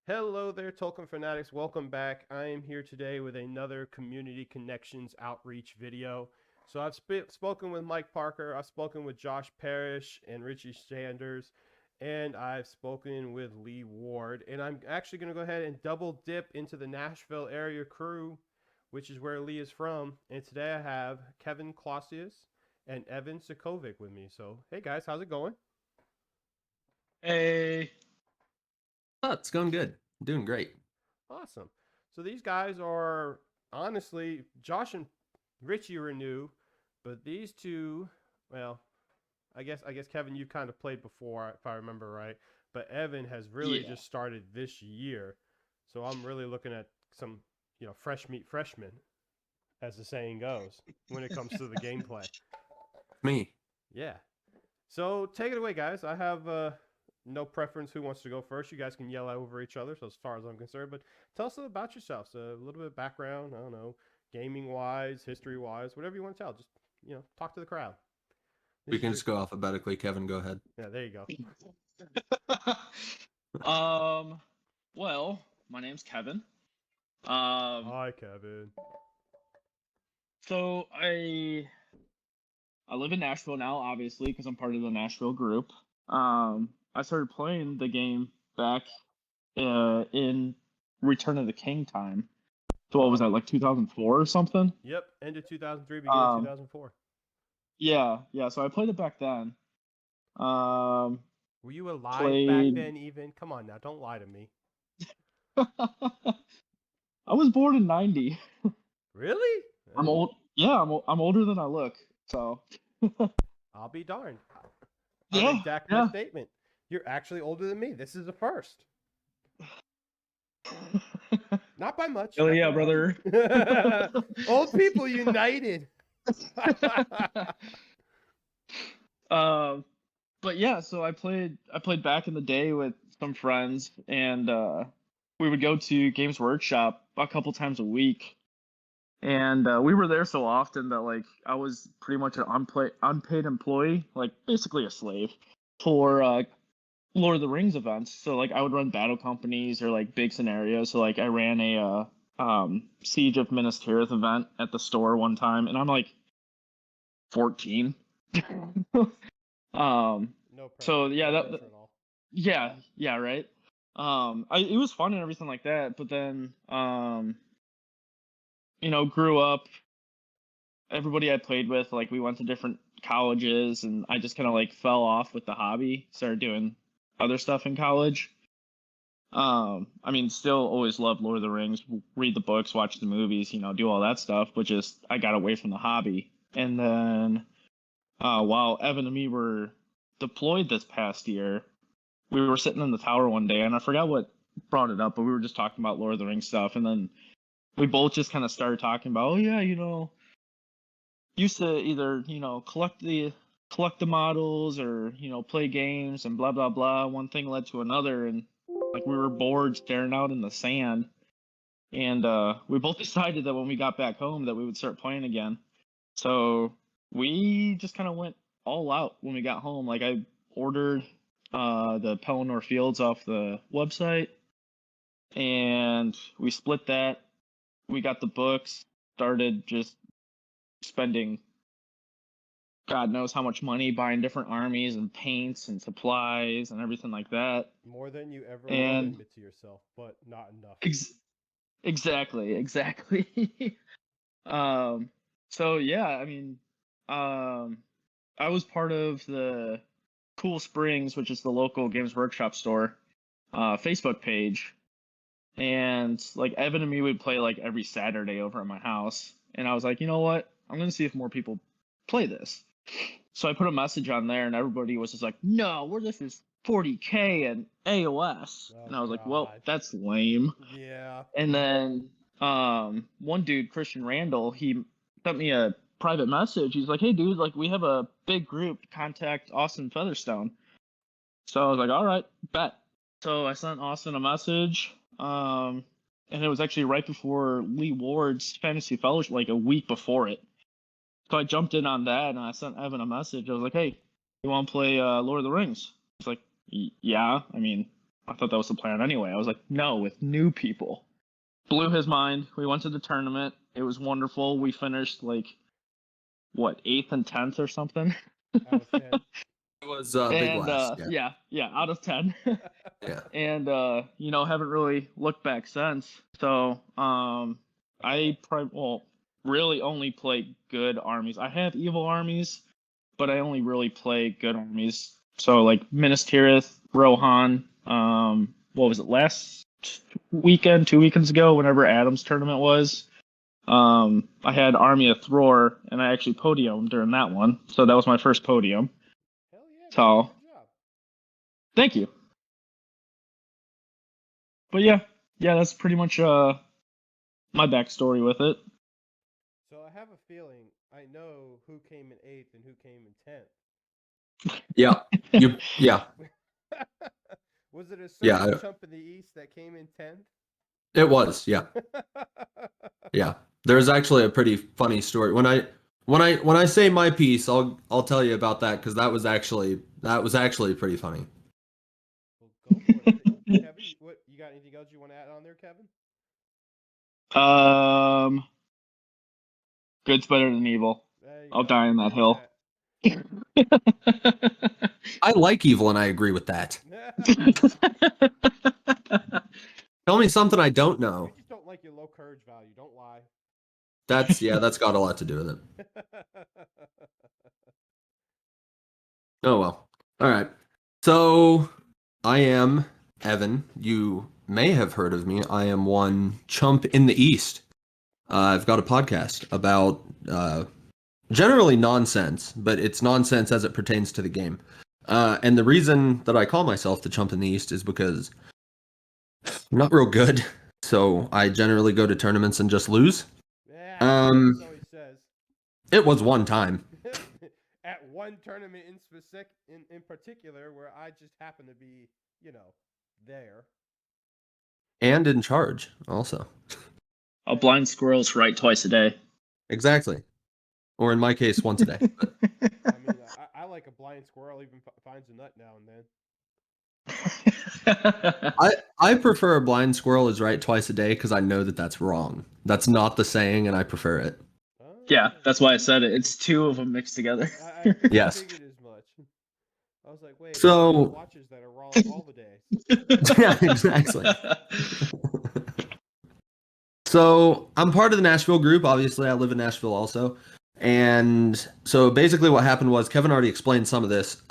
Hello there, Tolkien fanatics. Welcome back. I am here today with another Community Connections outreach video. So I've spoken with Mike Parker, I've spoken with Josh Parrish and Richie Sanders, and I've spoken with Lee Ward. And I'm actually going to go ahead and double dip into the Nashville area crew, which is where Lee is from. And today I have Kevin Clausius and Evan Zacovic with me. So, hey guys, how's it going? Hey. Oh, it's going good. Doing great. Awesome. So these guys are honestly, Josh and Richie are new, but these two, well, I guess Kevin, you kind of played before, if I remember right. But Evan has really just started this year, so I'm really looking at some, fresh meat freshmen, as the saying goes, when it comes to the gameplay. Me. Yeah. So take it away, guys. I have no preference who wants to go first. You guys can yell over each other, so as far as I'm concerned. But tell us about yourselves, a little bit of background. I don't know, gaming wise, history wise, whatever you want to tell. Just talk to the crowd. We can just go alphabetically. Kevin, go ahead. Yeah, there you go. Well, my name's Kevin. Hi, Kevin. So I live in Nashville now, obviously, because I'm part of the Nashville group. I started playing the game back in Return of the King time. So what was that, like 2004 or something? Yep, end of 2003, beginning of 2004. Yeah. So I played it back then. Were you alive back then? Even come on now, don't lie to me. I was born in '90. Really? I'm old. Yeah, I'm older than I look. So. I'll be darned. Yeah. I'll redact my statement. You're actually older than me. This is the first. Not by much. Oh yeah, brother. Old people united. But yeah, so I played back in the day with some friends, and we would go to Games Workshop a couple times a week, and we were there so often that like I was pretty much an unpaid employee, like basically a slave for Lord of the Rings events. So like I would run battle companies or like big scenarios. So like I ran a Siege of Minas Tirith event at the store one time, and I'm like 14. No so yeah, yeah, right. It was fun and everything like that, but then grew up. Everybody I played with, like we went to different colleges, and I just kind of like fell off with the hobby. Started doing other stuff in college. I mean, still always loved Lord of the Rings, read the books, watch the movies, do all that stuff, but just I got away from the hobby. And then while Evan and me were deployed this past year, we were sitting in the tower one day, and I forgot what brought it up, but we were just talking about Lord of the Rings stuff, and then we both just kind of started talking about, oh yeah, used to either collect the models or play games and blah blah blah. One thing led to another, and like we were bored staring out in the sand, and we both decided that when we got back home that we would start playing again. So we just kind of went all out when we got home. Like I ordered the Pelennor Fields off the website, and we split that. We got the books, started just spending God knows how much money buying different armies and paints and supplies and everything like that. More than you ever want to admit to yourself, but not enough. Exactly. So yeah, I mean, I was part of the Cool Springs, which is the local Games Workshop store, Facebook page, and like Evan and me would play like every Saturday over at my house, and I was like, you know what, I'm gonna see if more people play this. So I put a message on there, and everybody was just like, no, this is 40K and AOS. And I was like, well, that's lame. Yeah. And then one dude, Christian Randall, he sent me a private message. He's like, hey dude, like we have a big group, contact Austin Featherstone. So I was like, all right, bet. So I sent Austin a message, and it was actually right before Lee Ward's Fantasy Fellowship, like a week before it. So I jumped in on that, and I sent Evan a message. I was like, hey, you want to play Lord of the Rings? He's like, yeah, I mean, I thought that was the plan anyway. I was like, no, with new people. Blew his mind. We went to the tournament. It was wonderful. We finished like what, 8th and 10th or something. Out of 10. It was big And last. yeah, out of 10. Yeah. And haven't really looked back since. So really only play good armies. I have evil armies, but I only really play good armies. So like Minas Tirith, Rohan, what was it, last weekend, 2 weekends ago, whenever Adam's tournament was. I had Army of Thror, and I actually podiumed during that one. So that was my first podium. Hell yeah. So Good job. thank you. But yeah, that's pretty much my backstory with it. So I have a feeling I know who came in 8th and who came in 10th. Yeah. Yeah. Was it a certain Yeah, Chump in the East that came in 10th? It was. Yeah. Yeah. There's actually a pretty funny story. When I say my piece, I'll tell you about that because that was actually pretty funny. Well, go for it. Kevin, what you got? Anything else you want to add on there, Kevin? Good's better than evil. I'll Go. die on that hill. I like evil and I agree with that. Tell me something I don't know. You just don't like your low courage value. Don't lie. That's got a lot to do with it. Oh well. All right. So I am Evan. You may have heard of me. I am one Chump in the East. I've got a podcast about generally nonsense, but it's nonsense as it pertains to the game. And the reason that I call myself the Chump in the East is because I'm not real good. So I generally go to tournaments and just lose. Yeah, that's what he says. It was one time. At one tournament in particular where I just happened to be, there. And in charge, also. A blind squirrel's right twice a day. Exactly. Or in my case, once a day. I mean, I like a blind squirrel even finds a nut now and then. I prefer a blind squirrel is right twice a day because I know that that's wrong. That's not the saying, and I prefer it. Yeah, that's why I said it. It's two of them mixed together. I Yes. figured as much. I was like, wait, So watches that are wrong all the days. Yeah, exactly. So I'm part of the Nashville group. Obviously, I live in Nashville also. And so basically what happened was Kevin already explained some of this.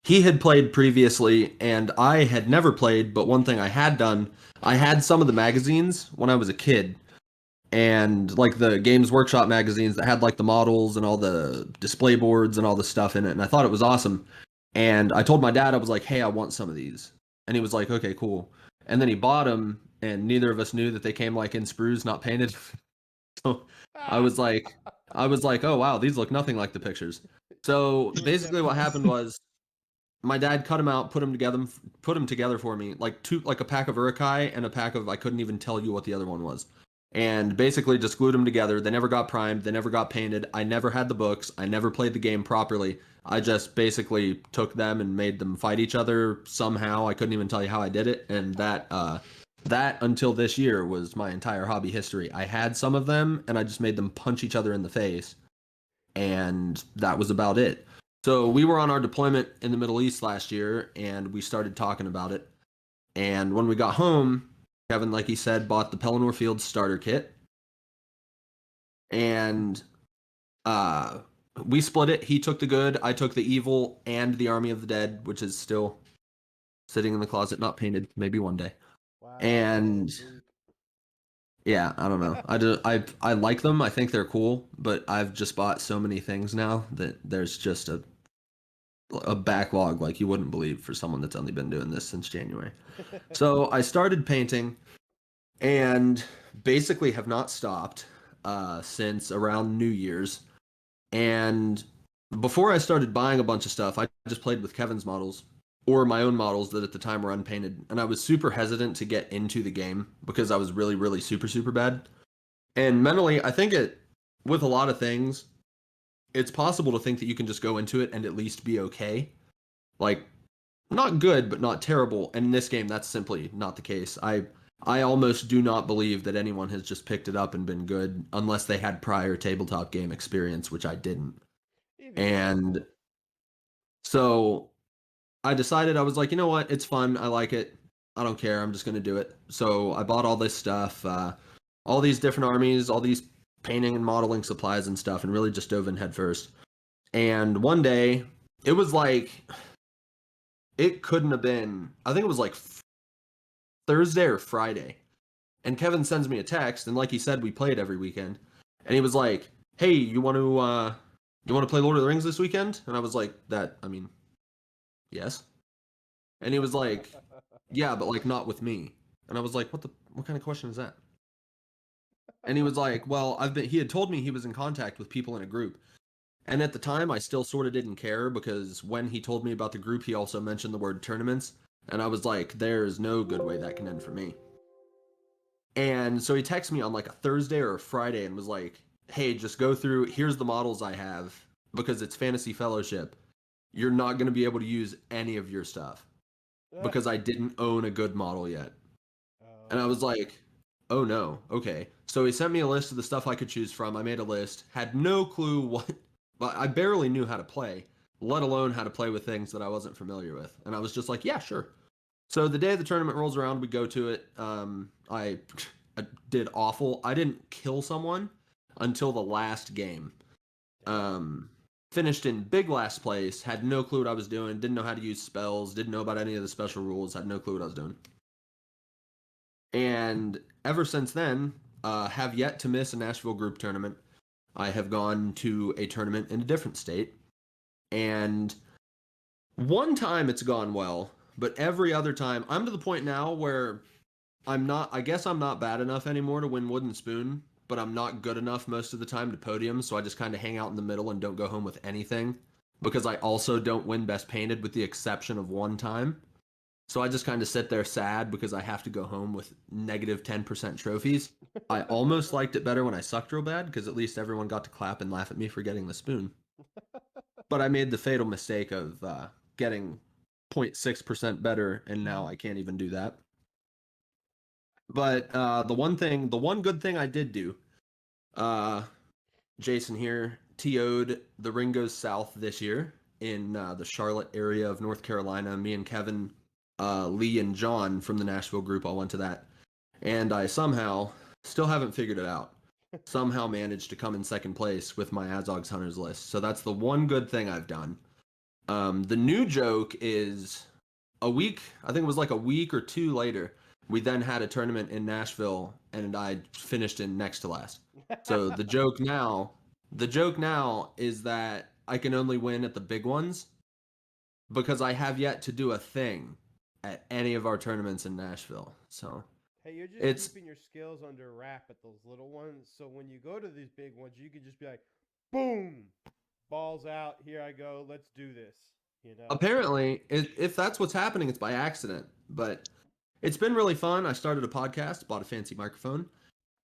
He had played previously, and I had never played, but one thing I had done, I had some of the magazines when I was a kid. And like the Games Workshop magazines that had like the models and all the display boards and all the stuff in it. And I thought it was awesome. And I told my dad, I was like, hey, I want some of these. And he was like, okay, cool. And then he bought them, and neither of us knew that they came like in sprues, not painted. So I was like, oh wow, these look nothing like the pictures. So basically what happened was my dad cut them out, put them together for me, like a pack of Urukai and a pack of, I couldn't even tell you what the other one was. And basically just glued them together. They never got primed. They never got painted. I never had the books. I never played the game properly. I just basically took them and made them fight each other somehow. I couldn't even tell you how I did it. And that until this year was my entire hobby history. I had some of them and I just made them punch each other in the face. And that was about it. So we were on our deployment in the Middle East last year and we started talking about it. And when we got home, Kevin, like he said, bought the Pelennor Field starter kit. And we split it. He took the good, I took the evil, and the Army of the Dead, which is still sitting in the closet, not painted, maybe one day. Wow. And yeah, I don't know. I like them. I think they're cool, but I've just bought so many things now that there's just a backlog like you wouldn't believe for someone that's only been doing this since January. So I started painting and basically have not stopped since around New Year's. And before I started buying a bunch of stuff, I just played with Kevin's models or my own models that at the time were unpainted. And I was super hesitant to get into the game because I was really, really super, super bad. And mentally, I think with a lot of things, it's possible to think that you can just go into it and at least be okay. Like, not good, but not terrible. And in this game, that's simply not the case. I almost do not believe that anyone has just picked it up and been good unless they had prior tabletop game experience, which I didn't. Even And so I decided, I was like, you know what? It's fun. I like it. I don't care. I'm just going to do it. So I bought all this stuff, all these different armies, all these painting and modeling supplies and stuff, and really just dove in head first. And one day, it was like, it couldn't have been, I think it was like Thursday or Friday. And Kevin sends me a text, and like he said, we played every weekend. And he was like, "Hey, you want to play Lord of the Rings this weekend?" And I was like, yes." And he was like, "Yeah, but like not with me." And I was like, what kind of question is that?" And he was like, "Well, he had told me he was in contact with people in a group." And at the time, I still sort of didn't care because when he told me about the group, he also mentioned the word tournaments. And I was like, there's no good way that can end for me. And so he texted me on like a Thursday or a Friday and was like, "Hey, just go through, here's the models I have because it's Fantasy Fellowship. You're not going to be able to use any of your stuff because I didn't own a good model yet." And I was like, "Oh no, okay." So he sent me a list of the stuff I could choose from. I made a list, had no clue but I barely knew how to play, let alone how to play with things that I wasn't familiar with. And I was just like, "Yeah, sure." So the day the tournament rolls around, we go to it. I did awful. I didn't kill someone until the last game. Finished in big last place. Had no clue what I was doing. Didn't know how to use spells. Didn't know about any of the special rules. Had no clue what I was doing. And ever since then, have yet to miss a Nashville group tournament. I have gone to a tournament in a different state. And one time it's gone well, but every other time, I'm to the point now where I guess I'm not bad enough anymore to win Wooden Spoon, but I'm not good enough most of the time to podium, so I just kind of hang out in the middle and don't go home with anything, because I also don't win Best Painted with the exception of one time. So I just kind of sit there sad because I have to go home with negative 10% trophies. I almost liked it better when I sucked real bad, because at least everyone got to clap and laugh at me for getting the spoon. But I made the fatal mistake of getting 0.6% better, and now I can't even do that. But the one good thing I did do, Jason here TO'd The Ring Goes South this year in the Charlotte area of North Carolina. Me and Kevin, Lee, and John from the Nashville group all went to that. And I somehow, still haven't figured it out, somehow managed to come in second place with my Azog's Hunters list. So that's the one good thing I've done. The new joke is I think it was like a week or two later, we then had a tournament in Nashville, and I finished in next to last. So the joke now is that I can only win at the big ones because I have yet to do a thing at any of our tournaments in Nashville. So Hey, you're just it's keeping your skills under wrap at those little ones, so when you go to these big ones, you can just be like, boom, balls out, here I go, let's do this. You know? apparently, if that's what's happening, it's by accident. But it's been really fun. I started a podcast, bought a fancy microphone,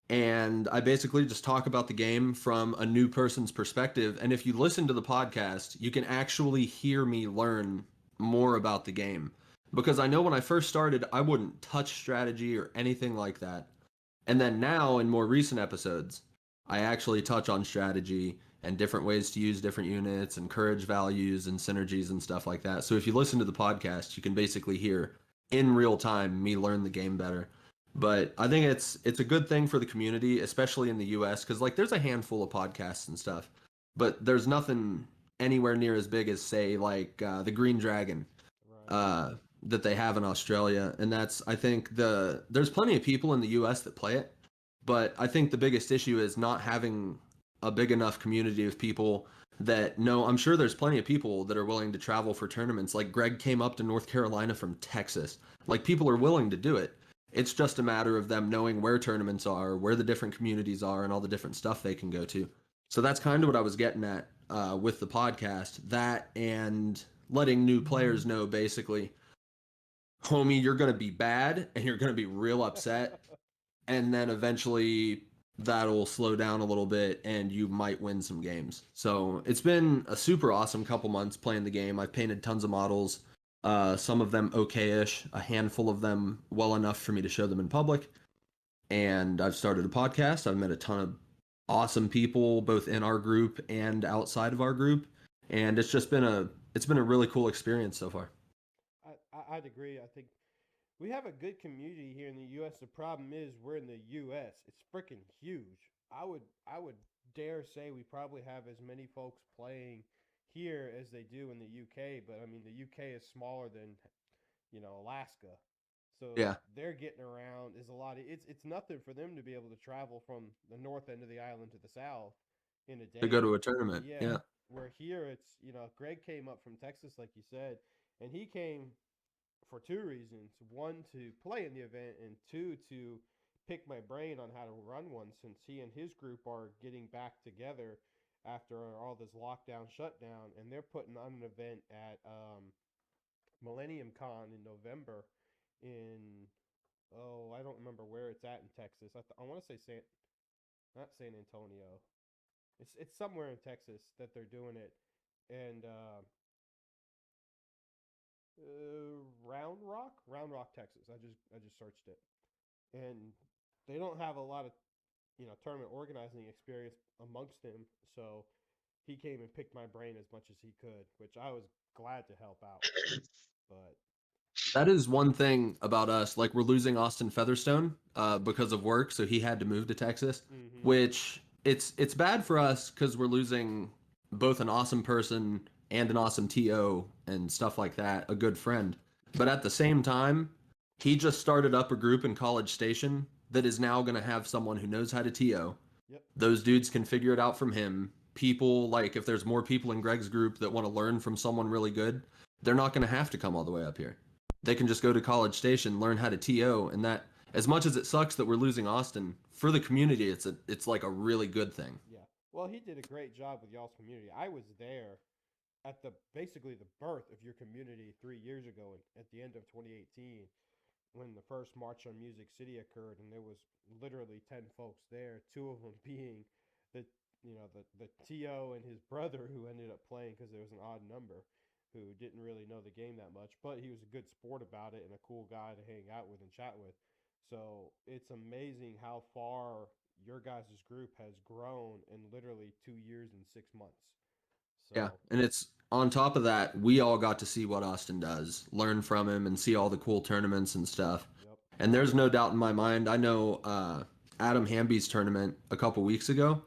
and I basically just talk about the game from a new person's perspective. And if you listen to the podcast, you can actually hear me learn more about the game. Because I know when I first started, I wouldn't touch strategy or anything like that. And then now, in more recent episodes, I actually touch on strategy and different ways to use different units and courage values and synergies and stuff like that. So if you listen to the podcast, you can basically hear in real time me learn the game better. But I think it's a good thing for the community, especially in the US, because like there's a handful of podcasts and stuff, but there's nothing anywhere near as big as say like the Green Dragon that they have in Australia. And that's, I think, there's plenty of people in the US that play it, but I think the biggest issue is not having a big enough community of people that know. I'm sure there's plenty of people that are willing to travel for tournaments. Like Greg came up to North Carolina from Texas. Like people are willing to do it. It's just a matter of them knowing where tournaments are, where the different communities are, and all the different stuff they can go to. So that's kind of what I was getting at with the podcast. That and letting new players know, basically, homie, you're going to be bad and you're going to be real upset. And then eventually that'll slow down a little bit and you might win some games. So it's been a super awesome couple months playing the game. I've painted tons of models. Some of them okay-ish, a handful of them well enough for me to show them in public. And I've started a podcast. I've met a ton of awesome people, both in our group and outside of our group. And it's been a really cool experience so far. I'd agree. I think we have a good community here in the U.S. The problem is we're in the U.S. It's freaking huge. I would dare say we probably have as many folks playing here as they do in the U.K. But I mean, the U.K. is smaller than Alaska, so Yeah, they're getting around is a lot. It's nothing for them to be able to travel from the north end of the island to the south in a to go day. to a tournament. Yeah, Yeah, where here it's Greg came up from Texas like you said, and he came for two reasons. One, to play in the event, and two, to pick my brain on how to run one since he and his group are getting back together after all this lockdown shutdown, and they're putting on an event at Millennium Con in November in I don't remember where it's at in Texas. I want to say not San Antonio. It's somewhere in Texas that they're doing it, and Round Rock, Texas. I just searched it, and they don't have a lot of tournament organizing experience amongst them. So he came and picked my brain as much as he could, which I was glad to help out. But that is one thing about us. Like we're losing Austin Featherstone because of work, so he had to move to Texas, mm-hmm, which it's bad for us because we're losing both an awesome person and an awesome TO and stuff like that, a good friend. But at the same time, he just started up a group in College Station that is now going to have someone who knows how to TO. yep, Those dudes can figure it out from him. People, like, if there's more people in Greg's group that want to learn from someone really good, they're not going to have to come all the way up here. They can just go to College Station, learn how to TO, and that, as much as it sucks that we're losing Austin, for the community, it's like a really good thing. yeah. Well, he did a great job with y'all's community. I was there at the basically the birth of your community 3 years ago, at the end of 2018, when the first March on Music City occurred, and there was literally 10 folks there, two of them being the the TO and his brother who ended up playing because there was an odd number, who didn't really know the game that much, but he was a good sport about it and a cool guy to hang out with and chat with. So it's amazing how far your guys' group has grown in literally 2 years and 6 months. Yeah, So and it's on top of that, we all got to see what Austin does, learn from him, and see all the cool tournaments and stuff. yep, And there's no doubt in my mind. I know Adam Hamby's tournament a couple weeks ago.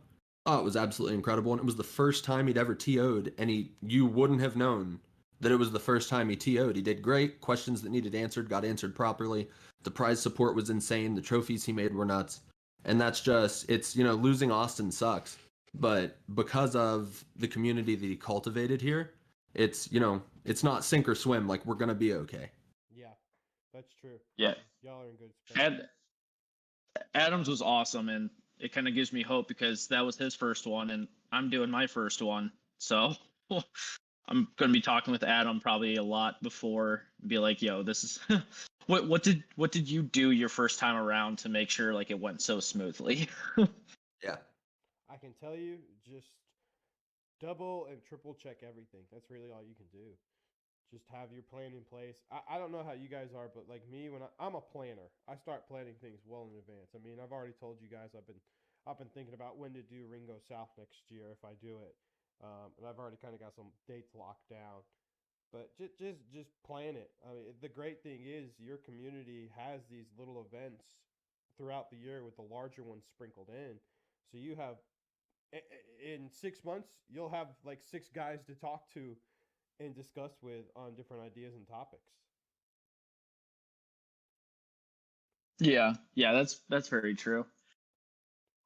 Oh, it was absolutely incredible, and it was the first time he'd ever TO'd, and you wouldn't have known that it was the first time he TO'd. He did great. Questions that needed answered got answered properly. The prize support was insane. The trophies he made were nuts. And that's just it's losing Austin sucks, but because of the community that he cultivated here, it's not sink or swim. Like we're gonna be okay. yeah, that's true. Yeah. Y'all are in good space. Adams was awesome, and it kind of gives me hope because that was his first one, and I'm doing my first one. So I'm going to be talking with Adam probably a lot before, be like, "Yo, this is what did you do your first time around to make sure like it went so smoothly?" Yeah. I can tell you, just double and triple check everything. That's really all you can do. Just have your plan in place. I don't know how you guys are, but like me, when I'm a planner, I start planning things well in advance. I mean, I've already told you guys I've been thinking about when to do Ringo South next year if I do it, and I've already kind of got some dates locked down. But just plan it. I mean, the great thing is your community has these little events throughout the year with the larger ones sprinkled in. So you have in 6 months you'll have like six guys to talk to and discuss with on different ideas and topics. Yeah, yeah, that's very true.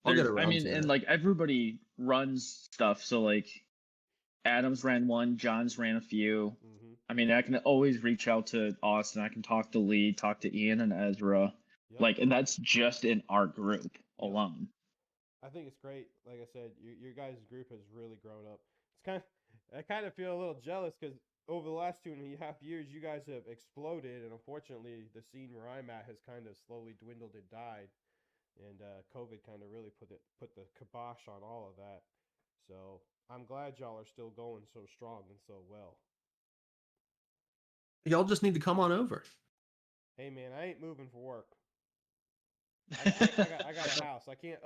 I'll get I around mean, to and it. like everybody runs stuff, so like Adams ran one, John's ran a few. Mm-hmm. I mean, I can always reach out to Austin. I can talk to Lee, talk to Ian and Ezra. Yep. Like, and that's just in our group Yep. alone. I think it's great. Like I said, your guys' group has really grown up. It's kind of, I kind of feel a little jealous because over the last 2.5 years, you guys have exploded, and unfortunately, the scene where I'm at has kind of slowly dwindled and died. And COVID kind of really put the kibosh on all of that. So I'm glad y'all are still going so strong and so well. Y'all just need to come on over. Hey man, I ain't moving for work. I got a house. I can't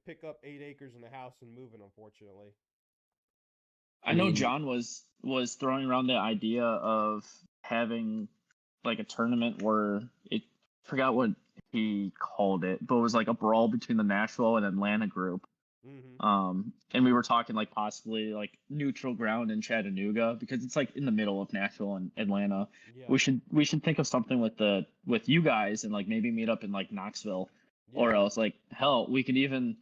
pick up 8 acres in a house and move it, unfortunately. I know John was throwing around the idea of having like a tournament where forgot what he called it, but it was like a brawl between the Nashville and Atlanta group. And we were talking like possibly like neutral ground in Chattanooga because it's like in the middle of Nashville and Atlanta. Yeah. We should think of something with you guys and like maybe meet up in like Knoxville, or else like hell we could even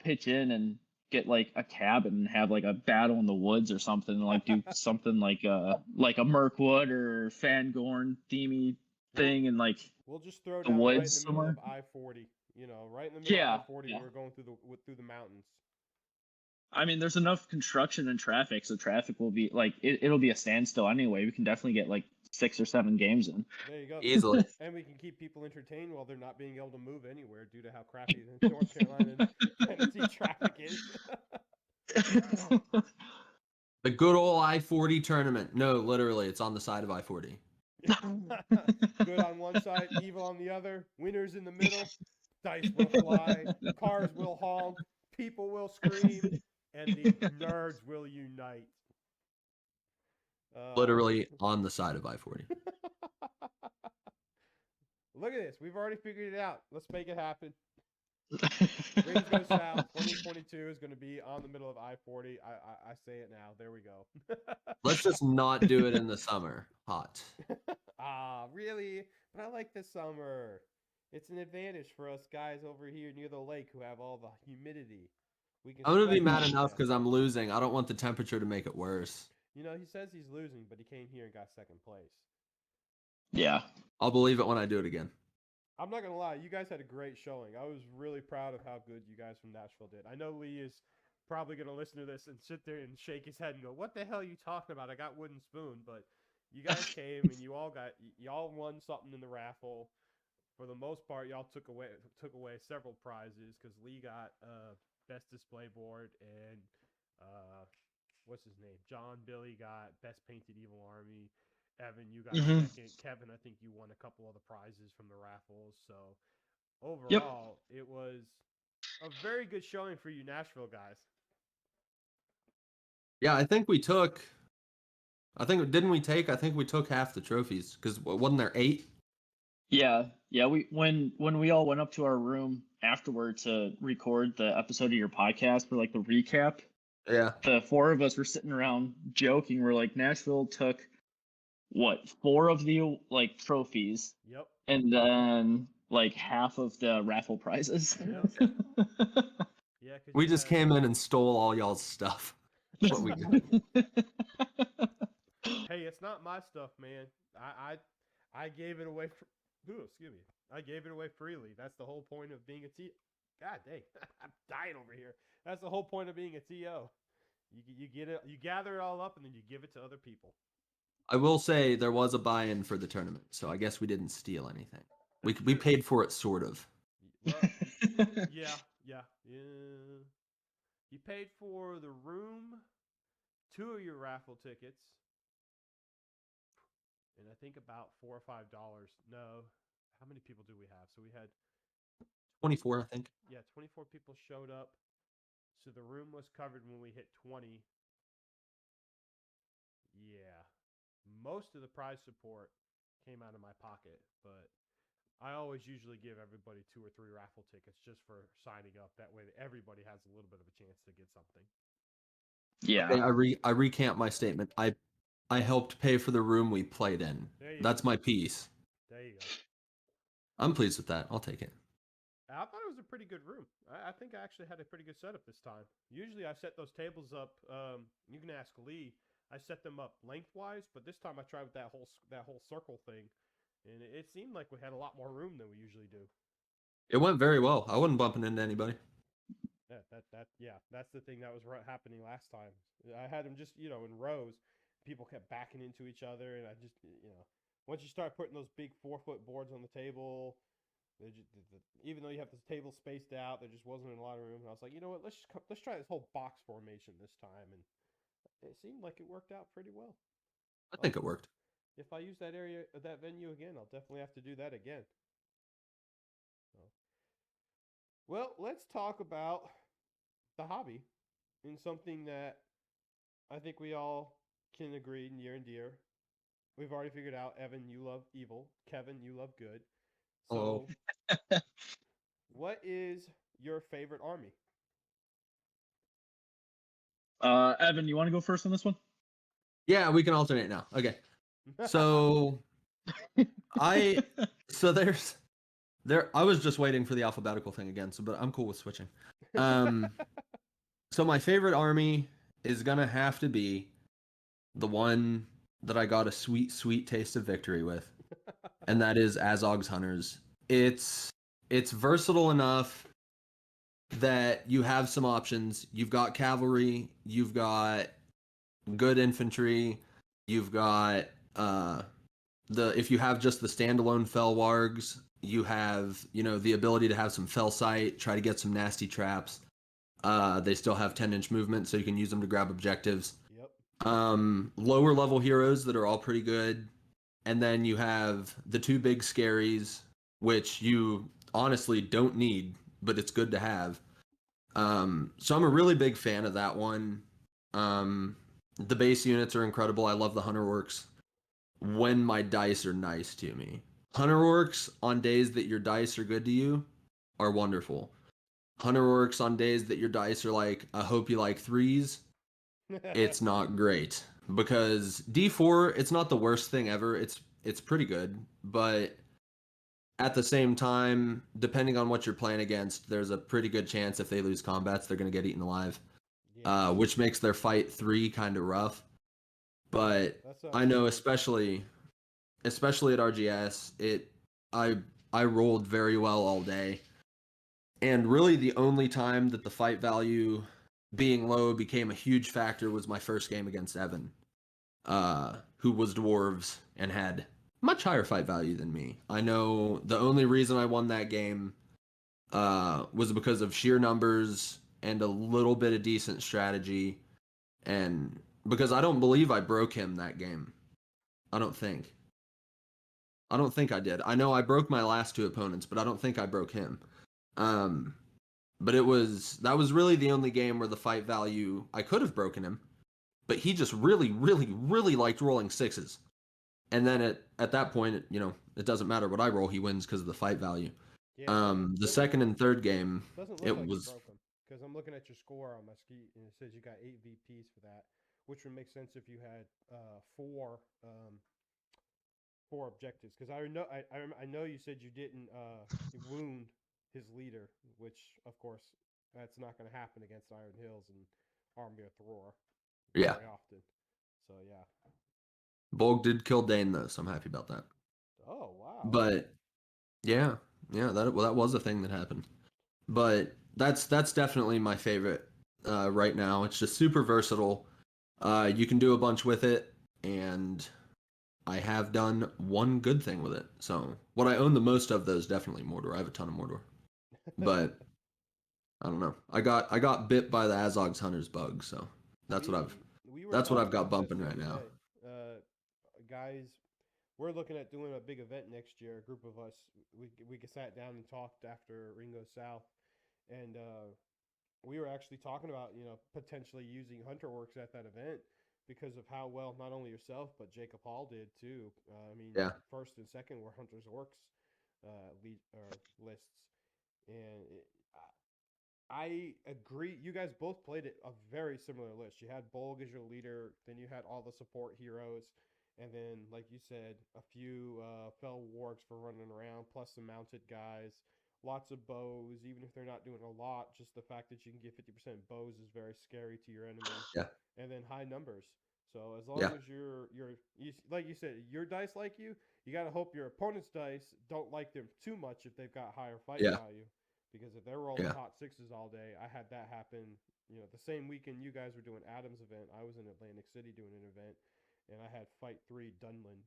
pitch in and get like a cabin and have like a battle in the woods or something, like do something like a Mirkwood or Fangorn themey thing and like we'll just throw the down woods right in the somewhere. middle of I-40. Right in the middle of I-40. Yeah. We're going through the mountains. I mean, there's enough construction and traffic, so traffic will be like it'll be a standstill anyway. We can definitely get like 6 or 7 games in. There you go. Easily. And we can keep people entertained while they're not being able to move anywhere due to how crappy the North Carolina and Tennessee traffic is. The good old I-40 tournament. No, literally, it's on the side of I-40. Good on one side, evil on the other. Winners in the middle. Dice will fly. Cars will honk. People will scream. And the nerds will unite. Literally on the side of I-40. Look at this. We've already figured it out. Let's make it happen. Rings Go South 2022 is going to be on the middle of I-40. I say it now. There we go. Let's just not do it in the summer. Hot. Really? But I like the summer. It's an advantage for us guys over here near the lake who have all the humidity. I'm going to be mad enough because I'm losing. I don't want the temperature to make it worse. He says he's losing, but he came here and got second place. Yeah. I'll believe it when I do it again. I'm not going to lie. You guys had a great showing. I was really proud of how good you guys from Nashville did. I know Lee is probably going to listen to this and sit there and shake his head and go, what the hell are you talking about? I got wooden spoon. But you guys came and y'all won something in the raffle. For the most part, y'all took away several prizes because Lee got best display board and what's his name? John Billy got best painted evil army. Evan, you got second. Kevin, I think you won a couple of the prizes from the raffles. So overall, it was a very good showing for you Nashville guys. Yeah, I think we took half the trophies because wasn't there 8? Yeah. When we all went up to our room afterward to record the episode of your podcast for like the recap. Yeah. The 4 of us were sitting around joking. We're like, Nashville took 4 of the like trophies. Yep. And then like half of the raffle prizes. Yep. Yeah. We just came in and stole all y'all's stuff. That's what we did. Hey, it's not my stuff, man. I gave it away. Excuse me. I gave it away freely. That's the whole point of being a TO. God dang, I'm dying over here. That's the whole point of being a TO. You get it, you gather it all up, and then you give it to other people. I will say there was a buy-in for the tournament, so I guess we didn't steal anything. We paid for it, sort of. Well, yeah. You paid for the room, 2 of your raffle tickets, and I think about $4 or $5. No, how many people do we have? So we had 24, I think. Yeah, 24 people showed up. So the room was covered when we hit 20. Yeah. Most of the prize support came out of my pocket, but I always usually give everybody 2 or 3 raffle tickets just for signing up. That way everybody has a little bit of a chance to get something. Yeah. Okay, I recant my statement. I helped pay for the room we played in. That's my piece. There you go. I'm pleased with that. I'll take it. I thought it was a pretty good room. I think I actually had a pretty good setup this time. Usually I set those tables up. You can ask Lee. I set them up lengthwise, but this time I tried with that whole circle thing, and it seemed like we had a lot more room than we usually do. It went very well. I wasn't bumping into anybody. That's the thing that was happening last time. I had them just in rows. People kept backing into each other, and I just once you start putting those big 4-foot boards on the table. Even though you have the table spaced out, there just wasn't a lot of room. And I was like, you know what? Let's try this whole box formation this time, and it seemed like it worked out pretty well. I think it worked. if I use that area, that venue again, I'll definitely have to do that again. So, well, let's talk about the hobby and something that I think we all can agree near and dear. We've already figured out, Evan, you love evil. Kevin, you love good. Hello. So, what is your favorite army? Evan, you want to go first on this one? Yeah, we can alternate now. Okay. So I so there I was just waiting for the alphabetical thing again, so but I'm cool with switching. So my favorite army is gonna have to be the one that I got a sweet, sweet taste of victory with, and that is Azog's Hunters. It's versatile enough that you have some options. You've got cavalry, you've got good infantry, you've got if you have just the standalone fell wargs, you have, the ability to have some fell sight, try to get some nasty traps. They still have 10-inch movement, so you can use them to grab objectives. Yep. Lower level heroes that are all pretty good. And then you have the two big scaries, which you honestly don't need, but it's good to have. So I'm a really big fan of that one. The base units are incredible. I love the Hunter Orcs when my dice are nice to me. Hunter Orcs on days that your dice are good to you are wonderful. Hunter Orcs on days that your dice are like, I hope you like threes, it's not great. Because D4, it's not the worst thing ever. It's pretty good, but at the same time, depending on what you're playing against, there's a pretty good chance if they lose combats, they're going to get eaten alive, Yeah. which makes their fight 3 kind of rough. But I know, especially at RGS, I rolled very well all day, and really the only time that the fight value being low became a huge factor was my first game against Evan, who was dwarves and had much higher fight value than me. I know the only reason I won that game was because of sheer numbers and a little bit of decent strategy, and because I don't believe I broke him that game. I don't think I did. I know I broke my last 2 opponents, but I don't think I broke him. But that was really the only game where the fight value, I could have broken him, but he just really, really, really liked rolling 6s. And then at that point, it doesn't matter what I roll, he wins because of the fight value. Yeah, The second and third game, doesn't look it like was you broke them, because I'm looking at your score on my ski, and it says you got 8 VPs for that, which would make sense if you had 4 objectives. Because I know you said you didn't wound his leader, which of course that's not going to happen against Iron Hills and Army of Thor Yeah. very often. So yeah. Bolg did kill Dane though, so I'm happy about that. Oh wow. But yeah, that was a thing that happened. But that's definitely my favorite right now. It's just super versatile. You can do a bunch with it, and I have done one good thing with it. So what I own the most of though is definitely Mordor. I have a ton of Mordor, but I don't know. I got bit by the Azog's Hunters bug, so that's what I've got bumping right now. Guys, we're looking at doing a big event next year. A group of us, we sat down and talked after Ringo South, and we were actually talking about potentially using Hunter Works at that event because of how well not only yourself but Jacob Hall did too. Yeah. First and second were Hunter's Orcs lists, and I agree. You guys both played a very similar list. You had Bolg as your leader, then you had all the support heroes, and then, like you said, a few fell wargs for running around, plus some mounted guys. Lots of bows, even if they're not doing a lot. Just the fact that you can get 50% bows is very scary to your enemy. Yeah. And then high numbers. So as long Yeah. as you like you said, your dice like you gotta hope your opponent's dice don't like them too much if they've got higher fight Yeah. value. Because if they're rolling Yeah. hot 6s all day, I had that happen. The same weekend you guys were doing Adam's event, I was in Atlantic City doing an event, and I had Fight 3 Dunland,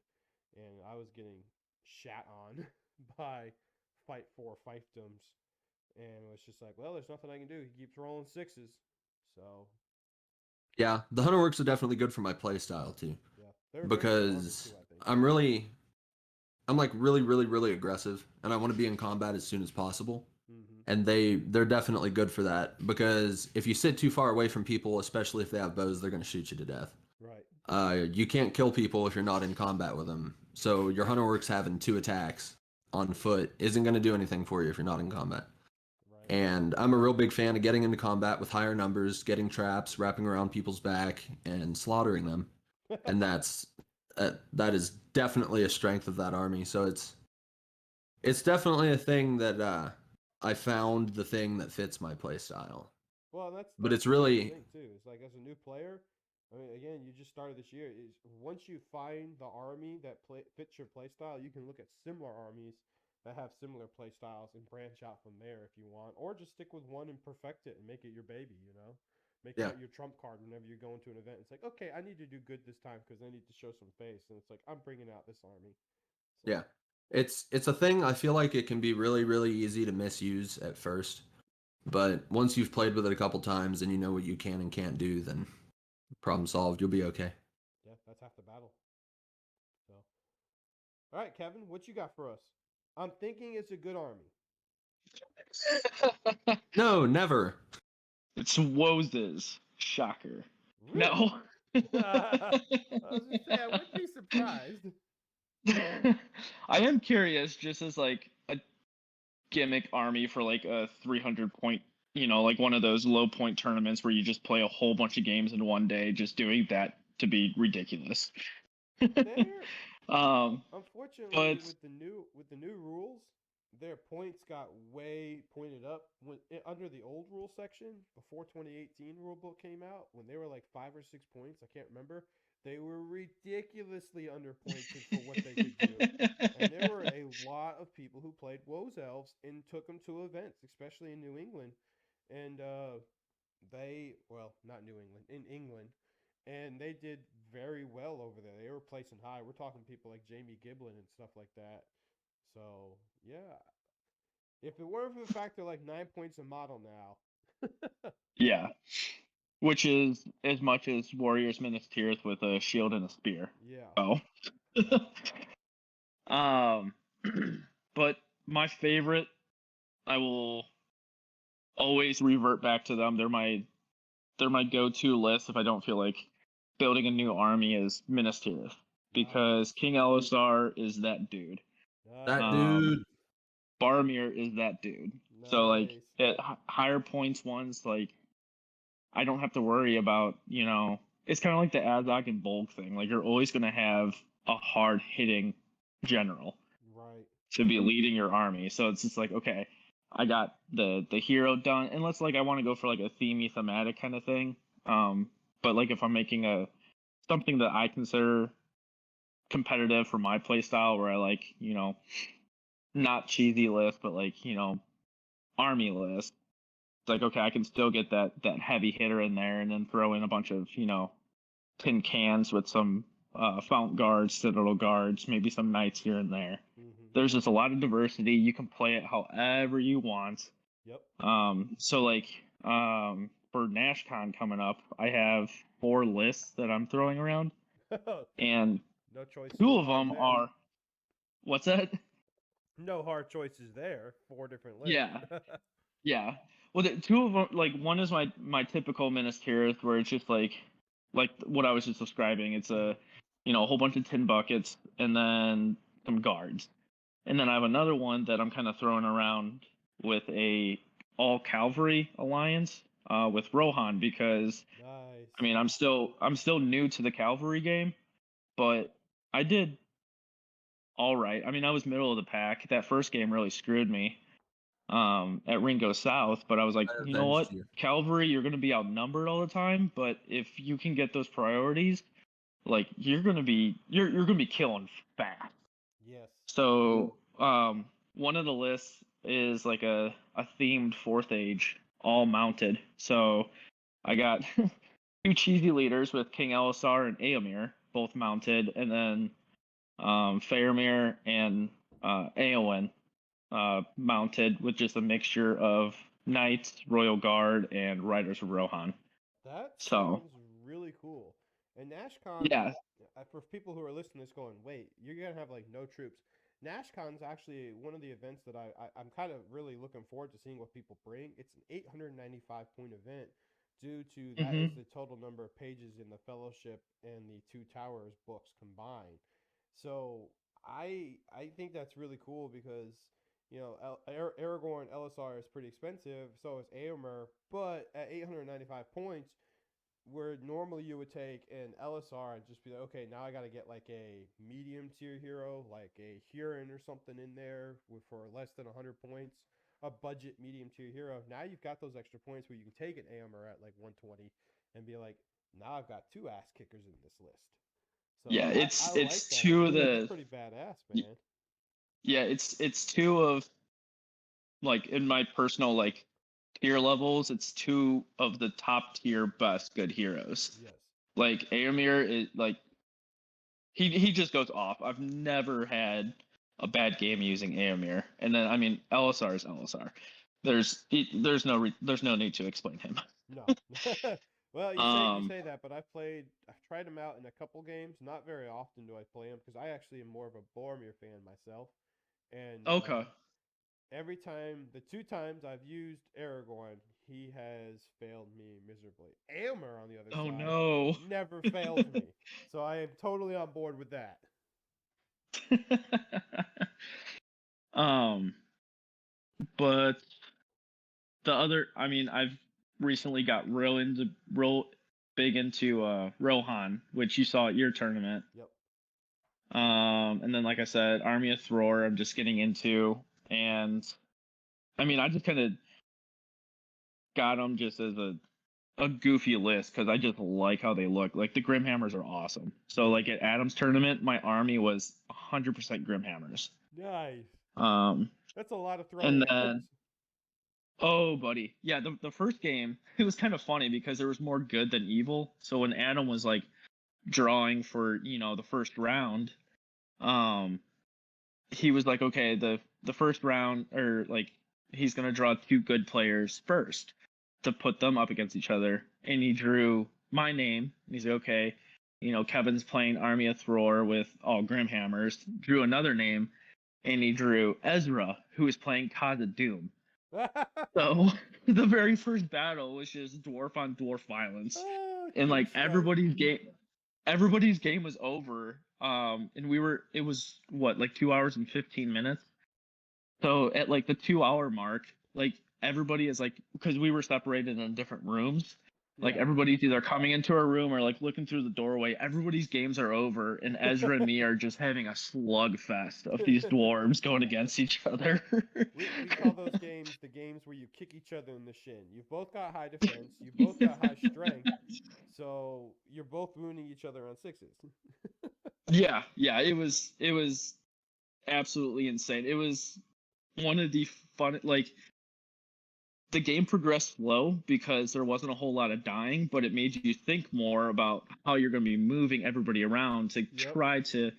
and I was getting shat on by Fight 4 fiefdoms, and it was just like, well, there's nothing I can do. He keeps rolling 6s, so Yeah, the Hunter Works are definitely good for my play style too. yeah, they're Because too, I think. I'm like really, really, really aggressive, and I want to be in combat as soon as possible. Mm-hmm. And they're definitely good for that because if you sit too far away from people, especially if they have bows, they're going to shoot you to death. Right. You can't kill people if you're not in combat with them. So your hunter orcs having 2 attacks on foot isn't going to do anything for you if you're not in combat. Right. And I'm a real big fan of getting into combat with higher numbers, getting traps, wrapping around people's back, and slaughtering them. And that is definitely a strength of that army. So it's definitely a thing that I found the thing that fits my playstyle. Well, But that's it's the cool really thing too. It's like as a new player, I mean, again, you just started this year. Is once you find the army that fits your play style, you can look at similar armies that have similar play styles and branch out from there if you want, or just stick with one and perfect it and make it your baby. You know, make yeah. that your trump card whenever you go into an event. It's like, okay, I need to do good this time because I need to show some face, and it's like I'm bringing out this army. So Yeah. It's a thing I feel like it can be really, really easy to misuse at first. But once you've played with it a couple times and you know what you can and can't do, then problem solved. You'll be okay. yeah, that's half the battle. So, all right, Kevin, what you got for us? I'm thinking it's a good army. No, never. It's Woses. Shocker. Really? No. I was just saying, I wouldn't be surprised. I am curious, just as like a gimmick army for like a 300 point, like one of those low point tournaments where you just play a whole bunch of games in one day, just doing that to be ridiculous. There, um, unfortunately, but with the new rules, their points got way pointed up under the old rule section before 2018 rule book came out. When they were like 5 or 6 points, I can't remember. They were ridiculously underpointed for what they could do. And there were a lot of people who played Woes Elves and took them to events, especially in New England. And well, not New England, in England. And they did very well over there. They were placing high. We're talking people like Jamie Giblin and stuff like that. So, yeah. If it weren't for the fact they're like 9 points a model now. yeah, which is as much as Warriors Ministers with a shield and a spear. Yeah. Oh. um, but my favorite, I will always revert back to them. They're my go-to list if I don't feel like building a new army is Ministers, because King Elisar is that dude. That Um, dude. Barmir is that dude. So like Nice. at higher points ones, like I don't have to worry about, it's kind of like the Azog and Bolg thing. Like you're always going to have a hard hitting general Right. to be leading your army. So it's just like, okay, I got the hero done, unless like I want to go for like a thematic kind of thing. But like if I'm making something that I consider competitive for my play style, where I like, not cheesy list, but like, army list. It's like, okay, I can still get that heavy hitter in there, and then throw in a bunch of, tin cans with some Fount guards, Citadel guards, maybe some knights here and there. Mm-hmm. There's just a lot of diversity. You can play it however you want. Yep. So like for NashCon coming up, I have 4 lists that I'm throwing around, and No choice. 2 of them there. are what's that? No hard choices there. 4 different lists. Yeah. Yeah. Well, 2 of them, like one is my typical Ministerius, where it's just like what I was just describing. It's a whole bunch of tin buckets and then some guards, and then I have another one that I'm kind of throwing around with a all cavalry alliance with Rohan, because Nice. I mean I'm still new to the cavalry game, but I did all right. I mean I was middle of the pack. That first game really screwed me at Ringo South, but I was like, I you know avenged what, you. Cavalry, you're going to be outnumbered all the time, but if you can get those priorities, like you're going to be killing fast. Yes. So one of the lists is like a themed 4th age, all mounted. So I got 2 cheesy leaders with King Elisar and Eomer, both mounted, and then Faramir and Eowyn mounted with just a mixture of knights, royal guard, and riders of Rohan. That So sounds really cool. And NashCon, Yeah. for people who are listening to this going, wait, you're going to have like no troops. NashCon's actually one of the events that I'm kind of really looking forward to seeing what people bring. It's an 895 point event due to that is Hmm. the total number of pages in the Fellowship and the Two Towers books combined. So I think that's really cool because Aragorn LSR is pretty expensive, so is Aomer, but at 895 points, where normally you would take an LSR and just be like, okay, now I got to get like a medium tier hero, like a Huron or something in there for less than 100 points, a budget medium tier hero. Now you've got those extra points where you can take an Aomer at like 120 and be like, now I've got two ass kickers in this list. So Yeah, I it's like that. I two of think that's the pretty badass, y- man. yeah, it's two of like in my personal like tier levels, it's two of the top tier best good heroes. Yes. Like Aemir is like he just goes off. I've never had a bad game using Aemir. And then I mean LSR is LSR. There's no need to explain him. No. Well, you Um say that, but I've tried him out in a couple games. Not very often do I play him because I actually am more of a Boromir fan myself. And okay. every time, the two times I've used Aragorn, he has failed me miserably. Aomer, on the other Oh side, no. never fails me. So I am totally on board with that. um but the other I mean I've recently got real big into Rohan, which you saw at your tournament. Yep. And then like I said, Army of Thror I'm just getting into, and I mean I just kind of got them just as a goofy list because I just like how they look. Like the Grimhammers are awesome. So like at Adam's tournament, my army was 100% Grimhammers. Nice. Um, That's a lot of throwing and arrows. then oh buddy, yeah, the first game it was kind of funny because there was more good than evil. So when Adam was like drawing for the first round, um, he was like, okay, the first round or like he's gonna draw two good players first to put them up against each other, and he drew my name. And he's like, okay, Kevin's playing Army of Thror with all Grimhammers. Drew another name, and he drew Ezra, who is playing Cause of Doom. So the very first battle was just dwarf on dwarf violence, Oh, and king like strife. everybody's game was over. And it was what, like 2 hours and 15 minutes. So at like the 2 hour mark, like everybody is like, because we were separated in different rooms, like Yeah. everybody's either coming into our room or like looking through the doorway. Everybody's games are over, and Ezra and me are just having a slugfest of these dwarves going against each other. We call those games the games where you kick each other in the shin. You've both got high defense. You both got high strength. So you're both wounding each other on sixes. Yeah, it was absolutely insane. It was one of the fun, like the game progressed slow because there wasn't a whole lot of dying, but it made you think more about how you're going to be moving everybody around to Yep. try to,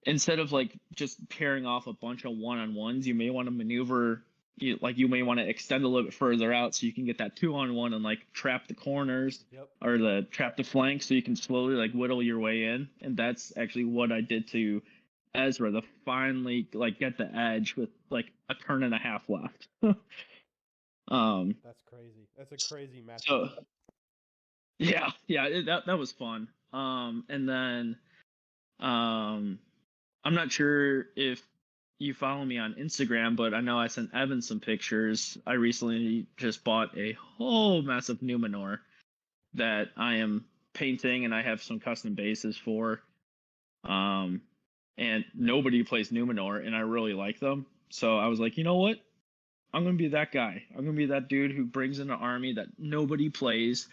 instead of like just pairing off a bunch of one-on-ones, you may want to maneuver, you may want to extend a little bit further out so you can get that 2-on-1 and like trap the corners Yep. or the trap the flanks so you can slowly like whittle your way in. And that's actually what I did to Ezra to finally like get the edge with like a turn and a half left. um That's crazy. That's a crazy matchup. so yeah, that was fun. And then um I'm not sure if you follow me on Instagram, but I know I sent Evan some pictures. I recently just bought a whole mess of Numenor that I am painting, and I have some custom bases for. Um, and nobody plays Numenor, and I really like them. So I was like, you know what? I'm gonna be that guy. I'm gonna be that dude who brings in an army that nobody plays.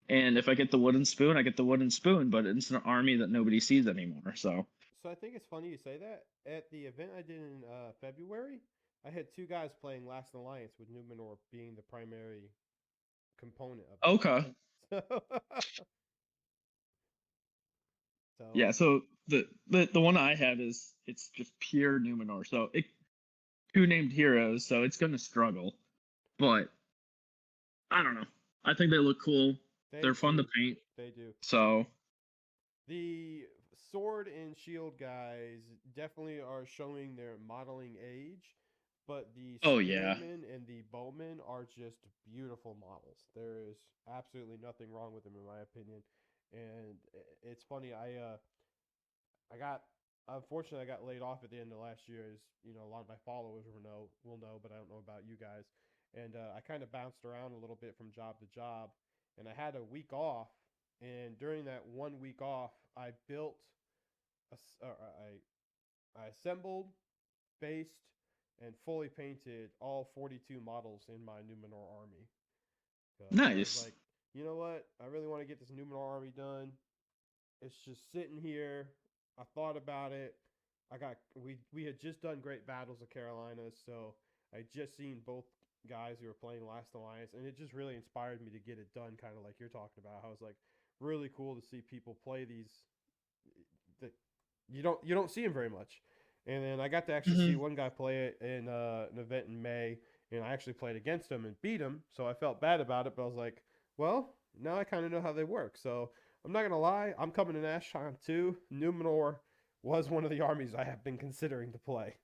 And if I get the wooden spoon, I get the wooden spoon. But it's an army that nobody sees anymore. So So I think it's funny you say that. At the event I did in February, I had two guys playing Last Alliance with Numenor being the primary component of okay. it. So Yeah, so the one I have is it's just pure Numenor. So two named heroes, so it's gonna struggle. But I don't know. I think they look cool. they They're fun to do. paint. They do. So The sword and shield guys definitely are showing their modeling age, but the Oh yeah. spearmen and the bowmen are just beautiful models. There is absolutely nothing wrong with them in my opinion. And it's funny, I got unfortunately I got laid off at the end of last year, as you know a lot of my followers will know, but I don't know about you guys. And I kind of bounced around a little bit from job to job, and I had a week off. And during that 1 week off, I built I assembled, based, and fully painted all 42 models in my Numenor army. Because I was Nice. like, you know what? I really want to get this Numenor army done. It's just sitting here. I thought about it. We had just done great battles of Carolina, so I just seen both guys who were playing Last Alliance, and it just really inspired me to get it done, kind of like you're talking about. I was like, really cool to see people play these that you don't see them very much. And then I got to actually see Hmm. one guy play it in an event in May, and I actually played against him and beat him. So I felt bad about it, but I was like, well, now I kind of know how they work. So I'm not gonna lie, I'm coming to Nashon too. Numenor was one of the armies I have been considering to play.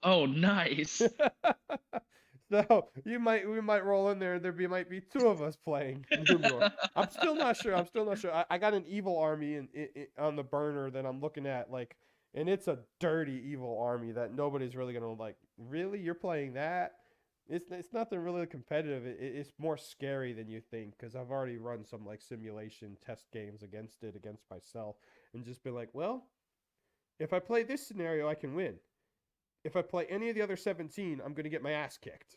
Oh, nice. So we might roll in there. Might be two of us playing Numenor. I'm still not sure. I got an evil army on the burner that I'm looking at, like, and it's a dirty evil army that nobody's really gonna like. Really, you're playing that? It's nothing really competitive. It's more scary than you think, because I've already run some like simulation test games against myself and just been like, well, if I play this scenario, I can win. If I play any of the other 17, I'm gonna get my ass kicked.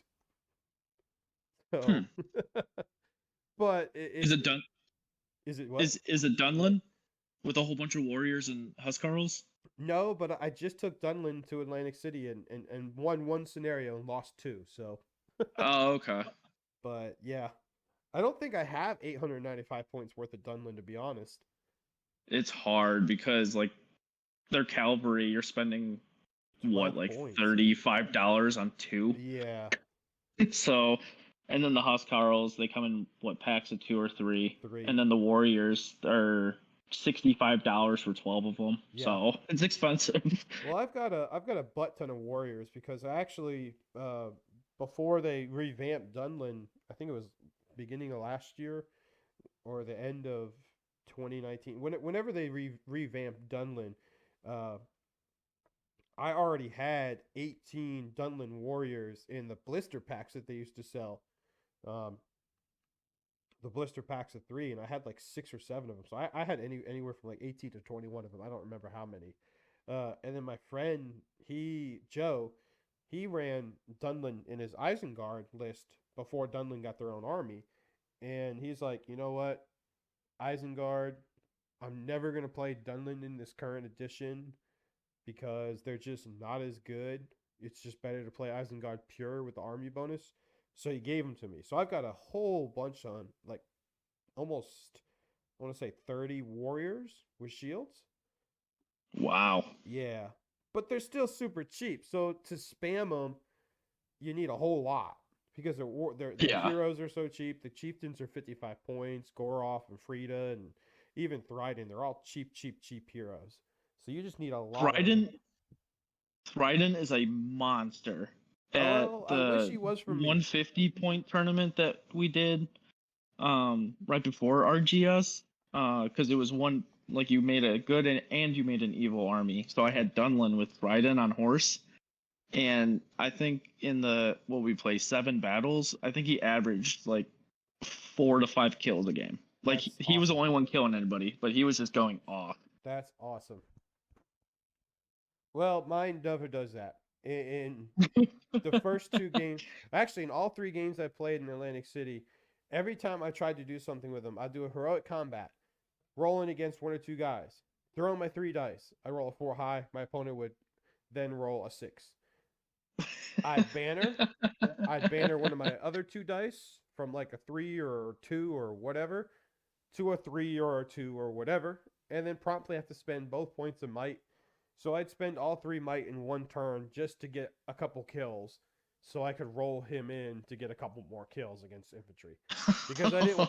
So, Hmm. but Is it done? is it what? Is it Dunlin with a whole bunch of warriors and Huskarls? No, but I just took Dunlin to Atlantic City and won one scenario and lost two. So, Oh, okay. but yeah, I don't think I have 895 points worth of Dunlin, to be honest. It's hard because like their cavalry, you're spending what, 12 like points. $35 on two? Yeah, So, and then the Huskarls, they come in what, packs of two or three, three. and then the Warriors are $65 for 12 of them. Yeah. So it's expensive. Well, I've got a butt ton of warriors because I actually before they revamped Dunlin, I think it was beginning of last year or the end of 2019. Whenever they revamped Dunlin, uh, I already had 18 Dunlin warriors in the blister packs that they used to sell. Um, the blister packs of three, and I had like 6 or 7 of them. So I had anywhere from like 18 to 21 of them. I don't remember how many. And then my friend, Joe, he ran Dunlin in his Isengard list before Dunlin got their own army, and he's like, you know what, Isengard, I'm never gonna play Dunlin in this current edition because they're just not as good. It's just better to play Isengard pure with the army bonus. So he gave them to me. So I've got a whole bunch on, like, almost, I want to say 30 warriors with shields. Wow. Yeah. But they're still super cheap. So to spam them, you need a whole lot because their Yeah. heroes are so cheap. The chieftains are 55 points, Goroth and Frida and even Thryden. They're all cheap heroes. So you just need a lot of them. Thryden is a monster. At Oh, I wish the he was for me. 150 point tournament that we did right before RGS, because it was one, like, you made a good and you made an evil army. So I had Dunlin with Thryden on horse, and I think in the what we play 7 battles, I think he averaged like 4 to 5 kills a game. Like That's he was the awesome. only one killing anybody, but he was just going off. That's awesome. Well, mine never does that. In the first 2 games, actually, in all 3 games I played in Atlantic City, every time I tried to do something with them, I'd do a heroic combat, rolling against 1 or 2 guys, throwing my 3 dice. I roll a 4 high. My opponent would then roll a 6. I'd banner. I'd banner one of my other 2 dice from like a 3 or 2 or whatever to a 3 or a 2 or whatever, and then promptly have to spend both points of might. So I'd spend all 3 might in one turn just to get a couple kills. so I could roll him in to get a couple more kills against infantry, because I didn't,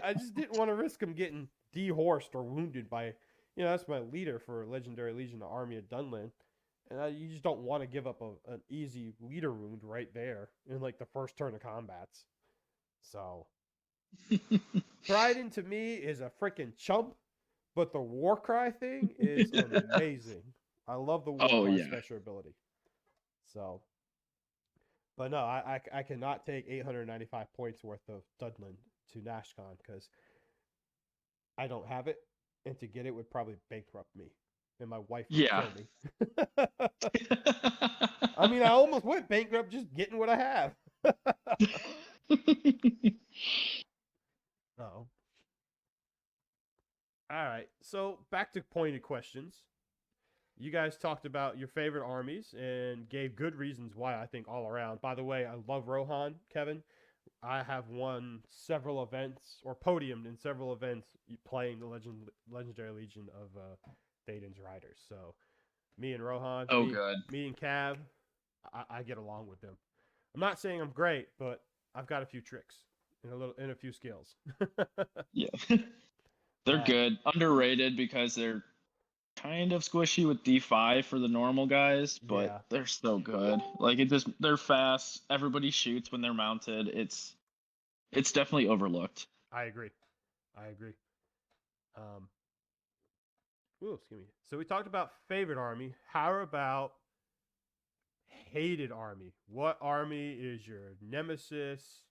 I just didn't want to risk him getting dehorsed or wounded by, that's my leader for Legendary Legion, the Army of Dunlin, and you just don't want to give up an easy leader wound right there in like the first turn of combats. So Trident to me is a freaking chump, but the Warcry thing is amazing. I love the Warcry special ability. So, but no, I cannot take 895 points worth of Dunlin to NashCon because I don't have it, and to get it would probably bankrupt me, and my wife would kill me. I mean, I almost went bankrupt just getting what I have. Oh. All right. So back to pointed questions. You guys talked about your favorite armies and gave good reasons why, I think, all around. By the way, I love Rohan, Kevin. I have won several events or podiumed in several events playing the Legendary Legion of Thaden's Riders. So me and Rohan, me and Cav, I get along with them. I'm not saying I'm great, but I've got a few tricks and a few skills. Yeah. They're good. Underrated because they're kind of squishy with D5 for the normal guys, but they're so good. Like they're fast. Everybody shoots when they're mounted. It's definitely overlooked. I agree. Excuse me. So we talked about favorite army. How about hated army? What army is your nemesis?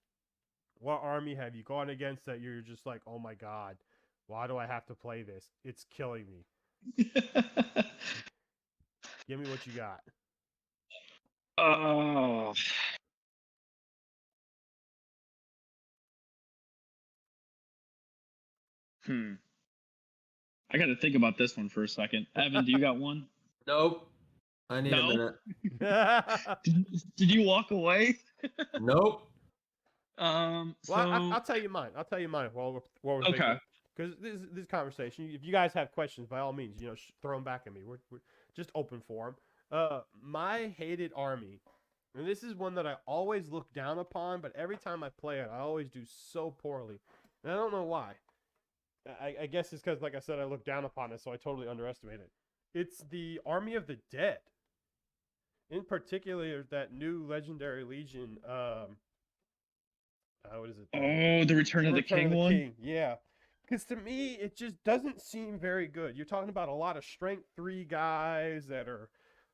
What army have you gone against that you're just like, oh my god, why do I have to play this? It's killing me. Give me what you got. Oh. I got to think about this one for a second. Evan, do you got one? Nope. I need a minute. Did you walk away? Nope. Well, I'll tell you mine. While we're thinking. Because this conversation, if you guys have questions, by all means, throw them back at me. We're just open for them. My hated army, and this is one that I always look down upon, but every time I play it, I always do so poorly, and I don't know why. I guess it's because, like I said, I look down upon it, so I totally underestimate it. It's the Army of the Dead. In particular, that new Legendary Legion. What is it? Oh, the Return of the King one? Yeah. Because to me, it just doesn't seem very good. You're talking about a lot of strength 3 guys that are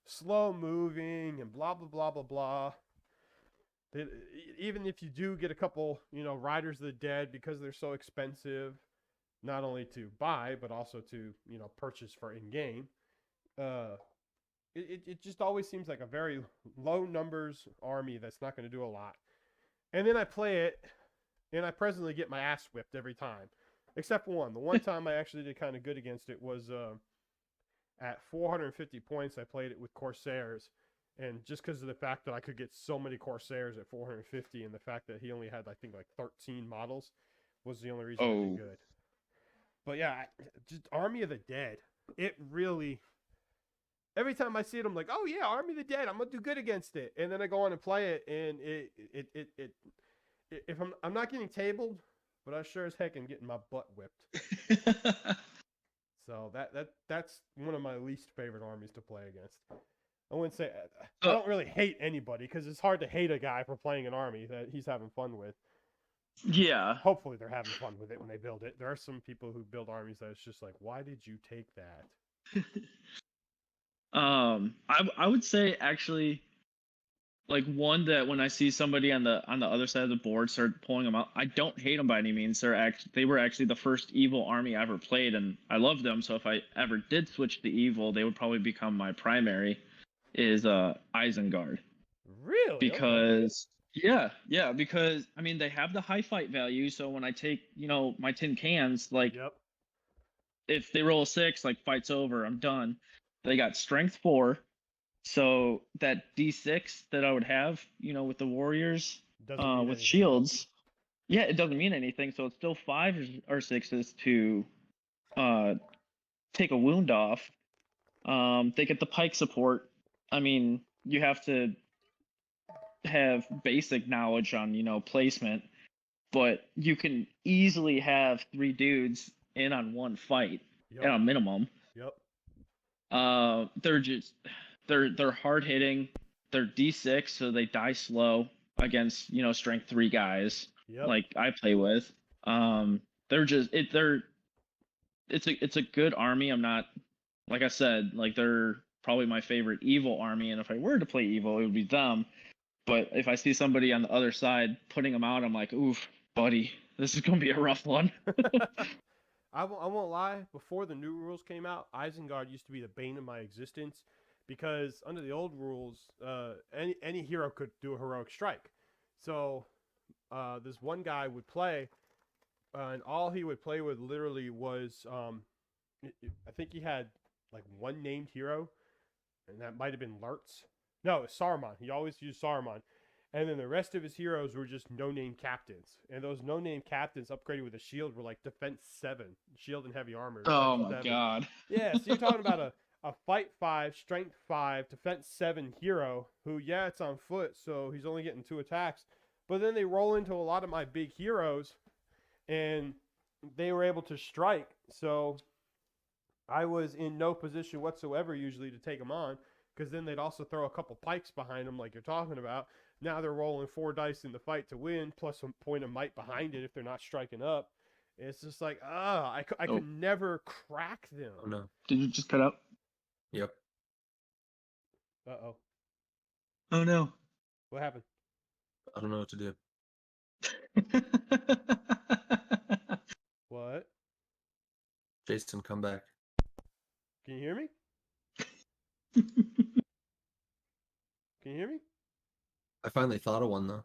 slow moving and blah, blah, blah, blah, blah. Even if you do get a couple, Riders of the Dead, because they're so expensive, not only to buy, but also to, purchase for in-game, it just always seems like a very low numbers army that's not going to do a lot. And then I play it, and I presently get my ass whipped every time. Except for one. The one time I actually did kind of good against it was at 450 points, I played it with Corsairs. And just because of the fact that I could get so many Corsairs at 450 and the fact that he only had, I think, like 13 models was the only reason I did good. But yeah, just Army of the Dead. It really... Every time I see it, I'm like, oh yeah, Army of the Dead. I'm going to do good against it. And then I go on and play it, and if I'm not getting tabled... But I sure as heck am getting my butt whipped. So that's one of my least favorite armies to play against. I wouldn't say I don't really hate anybody because it's hard to hate a guy for playing an army that he's having fun with. Yeah. Hopefully they're having fun with it when they build it. There are some people who build armies that it's just like, why did you take that? I would say actually, like one that when I see somebody on the other side of the board start pulling them out, I don't hate them by any means. They were actually the first evil army I ever played, and I loved them. So if I ever did switch to evil, they would probably become my primary. Is Isengard. Really? Because because I mean they have the high fight value. So when I take my tin cans, like if they roll a 6, like fight's over, I'm done. They got strength 4. So that D6 that I would have, with the warriors, with shields, it doesn't mean anything. So it's still 5 or 6s to take a wound off. They get the pike support. I mean, you have to have basic knowledge on, placement, but you can easily have 3 dudes in on one fight at a minimum. Yep. They're hard hitting. They're D6, so they die slow against strength 3 guys Yep. like I play with. It's a good army. I'm not, like I said, like they're probably my favorite evil army, and if I were to play evil, it would be them. But if I see somebody on the other side putting them out, I'm like, oof, buddy, this is gonna be a rough one. I won't lie. Before the new rules came out, Isengard used to be the bane of my existence, because under the old rules, any hero could do a heroic strike. So this one guy would play, and all he would play with literally was I think he had like one named hero, and that might have been Lurtz. No, it was Saruman. He always used Saruman. And then the rest of his heroes were just no-name captains. And those no-name captains upgraded with a shield were like defense 7. Shield and heavy armor. Oh my 7. god. Yeah, so you're talking about a fight 5, strength 5, defense 7 hero who, yeah, it's on foot, so he's only getting 2 attacks. But then they roll into a lot of my big heroes, and they were able to strike. So I was in no position whatsoever usually to take them on, because then they'd also throw a couple pikes behind them like you're talking about. Now they're rolling 4 dice in the fight to win, plus a point of might behind it if they're not striking up. It's just like, I could never crack them. Oh no. Did you just cut out? Yep. Uh-oh. Oh no. What happened? I don't know what to do. What? Jason, come back. Can you hear me? Can you hear me? I finally thought of one though.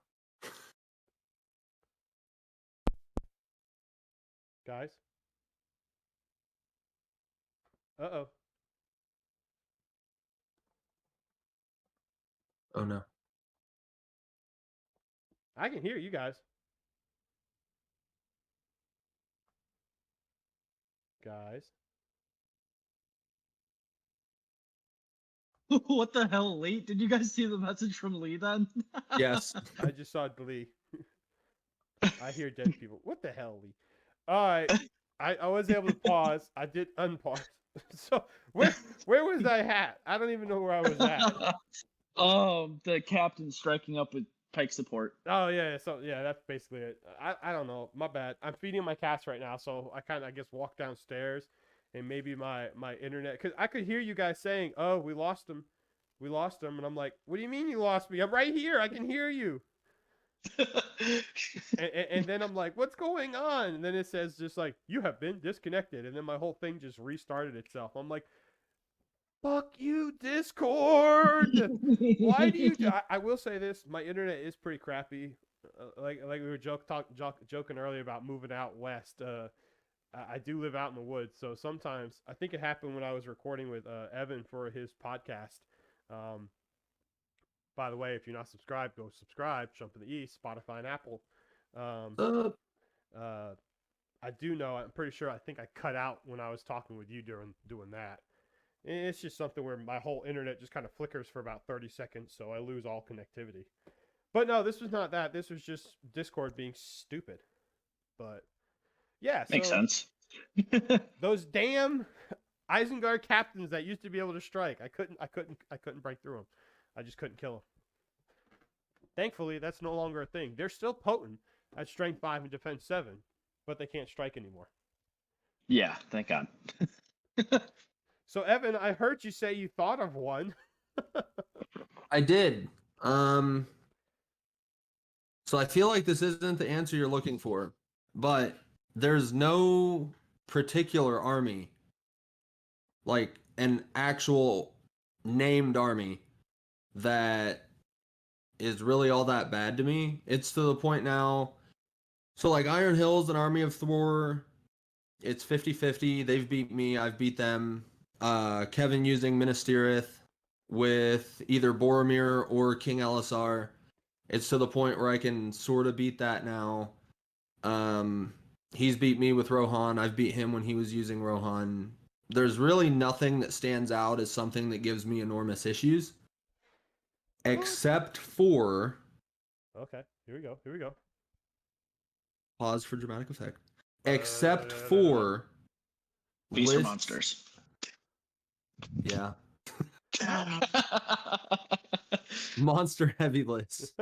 Guys? Uh-oh. Oh no. I can hear you guys. Guys? What the hell, Lee? Did you guys see the message from Lee then? Yes. I just saw Glee. I hear dead people. What the hell, Lee? All right. I was able to pause. I did unpause. So where was I at? I don't even know where I was at. The captain striking up with pike support. Oh yeah, so yeah, that's basically it. I don't know. My bad. I'm feeding my cats right now, so I kind of I guess walk downstairs, and maybe my internet, because I could hear you guys saying, "Oh, we lost him, and I'm like, "What do you mean you lost me? I'm right here. I can hear you." and then I'm like, "What's going on?" And then it says just like, "You have been disconnected," and then my whole thing just restarted itself. I'm like, "Fuck you, Discord! Why do you?" I will say this: my internet is pretty crappy. Like we were joking earlier about moving out west. I do live out in the woods, so sometimes I think it happened when I was recording with Evan for his podcast. By the way, if you're not subscribed, go subscribe. Chump in the East, Spotify, and Apple. I do know. I'm pretty sure. I think I cut out when I was talking with you during doing that. It's just something where my whole internet just kind of flickers for about 30 seconds, so I lose all connectivity. But no, this was not that. This was just Discord being stupid. But yeah, Makes sense. Those damn Isengard captains that used to be able to strike, I couldn't break through them. I just couldn't kill them. Thankfully, that's no longer a thing. They're still potent at strength 5 and defense 7, but they can't strike anymore. Yeah, thank God. So, Evan, I heard you say you thought of one. I did. So I feel like this isn't the answer you're looking for, but there's no particular army, like an actual named army, that is really all that bad to me. It's to the point now. So like Iron Hill's an army of Thor. It's 50-50. They've beat me. I've beat them. Kevin using Minas Tirith with either Boromir or King Elisar. It's to the point where I can sort of beat that now. He's beat me with Rohan. I've beat him when he was using Rohan. There's really nothing that stands out as something that gives me enormous issues. except for Okay, here we go. Here we go. pause for dramatic effect. Except Da-da-da-da-da. for Beasts or lists. monsters. Yeah, monster heavy lists.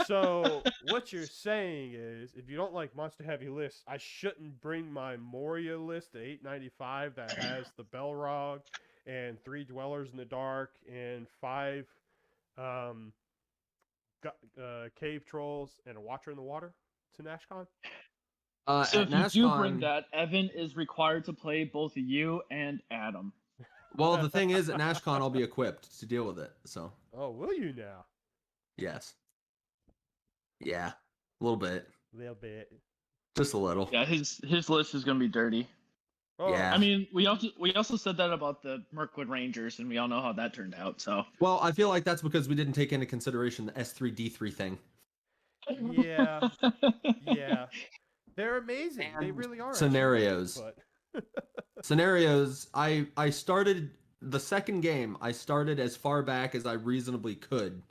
So what you're saying is, if you don't like monster heavy lists, I shouldn't bring my Moria list to 895 that has the Belrog and 3 Dwellers in the Dark and 5 um, cave trolls and a Watcher in the Water to NashCon. So At if you do bring NashCon, that, Evan is required to play both you and Adam. well, the thing is, at NashCon, I'll be equipped to deal with it. So, Oh, will you now? yes. Yeah, a little bit. A little bit. Just a little. Yeah, his list is gonna be dirty. Oh, Yeah. I mean, we also said that about the Mirkwood Rangers, and we all know how that turned out. So Well, I feel like that's because we didn't take into consideration the S3D3 thing. yeah, yeah. They're amazing. They And really are. scenarios. But Scenarios, I started the second game, I started as far back as I reasonably could.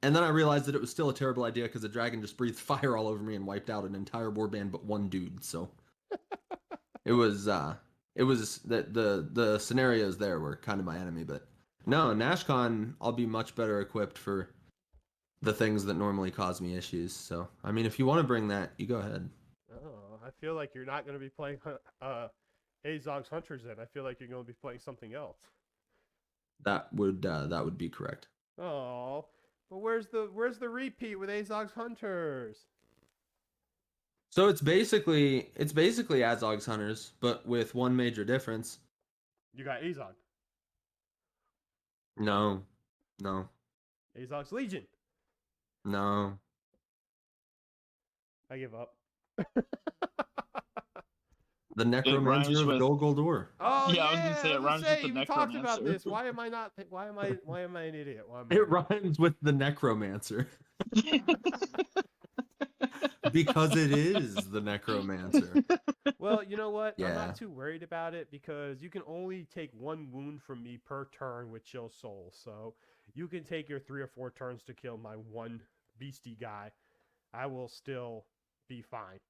And then I realized that it was still a terrible idea because the dragon just breathed fire all over me and wiped out an entire warband but one dude. So it was that the scenarios there were kind of my enemy, but no, NashCon I'll be much better equipped for the things that normally cause me issues. So I mean, if you want to bring that, you go ahead. oh, I feel like you're not going to be playing Azog's Hunters then. I feel like you're going to be playing something else. That would be correct. Oh, but where's the repeat with Azog's Hunters? So it's basically Azog's Hunters, but with one major difference. You got Azog. No, no, Azog's Legion. no. I give up. The rhymes Necromancer of with- Dol Guldur. Oh Yeah, I was gonna say, it rhymes with the we talked about Necromancer. this. Why am I not? Why am I an idiot? Why am I It rhymes with the Necromancer because it is the Necromancer. Well, you know what? I'm Yeah. not too worried about it because you can only take 1 wound from me per turn with Chill Soul. So you can take your 3 or 4 turns to kill my 1 beastie guy. I will still be fine.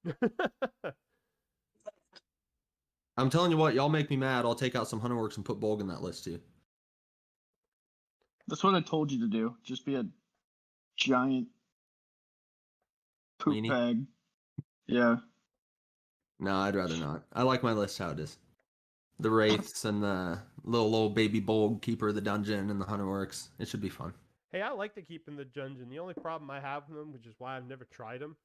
I'm telling you what, y'all make me mad. I'll take out some Hunterworks and put Bolg in that list too. That's what I told you to do. Just be a giant poop Weenie? bag. Yeah. No, I'd rather not. I like my list how it is. The Wraiths and the little baby Bolg, Keeper of the Dungeon, and the Hunterworks. It should be fun. Hey, I like to keep in the dungeon. The only problem I have with them, which is why I've never tried them,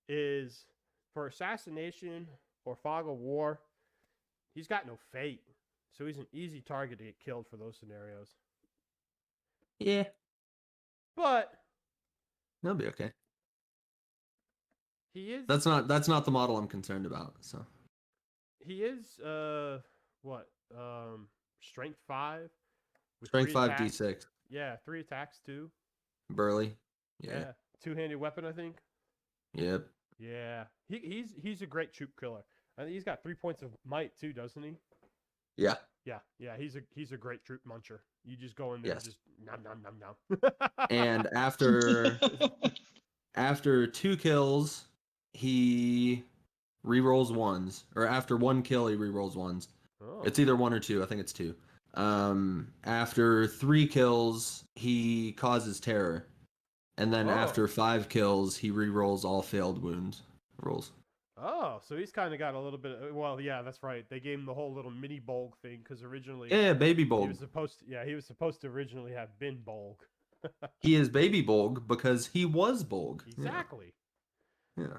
is for Assassination or Fog of War, he's got no fate. So he's an easy target to get killed for those scenarios. Yeah, But that'll be okay. he is That's not the model I'm concerned about. So he is what? Strength 5 with strength 3 5 attacks. D6, Yeah, 3 attacks too. burly. Yeah. Two-handed weapon, I think. Yep. Yeah. He's a great troop killer. I think he's got 3 points of might too, doesn't he? Yeah. Yeah, he's a great troop muncher. You just go in there Yes. and just nom nom nom nom. And after 2 kills, he rerolls 1s, or after 1 kill he rerolls 1s. Oh. It's either 1 or 2. I think it's 2. After 3 kills, he causes terror, and then Oh. after 5 kills, he rerolls all failed wound rolls. Oh, so he's kind of got a little bit. Well, yeah, that's right. They gave him the whole little mini Bolg thing because originally Yeah, baby he Bolg. was supposed to. Yeah, he was supposed to originally have been Bolg. He is baby Bolg because he was Bolg. Exactly. Yeah.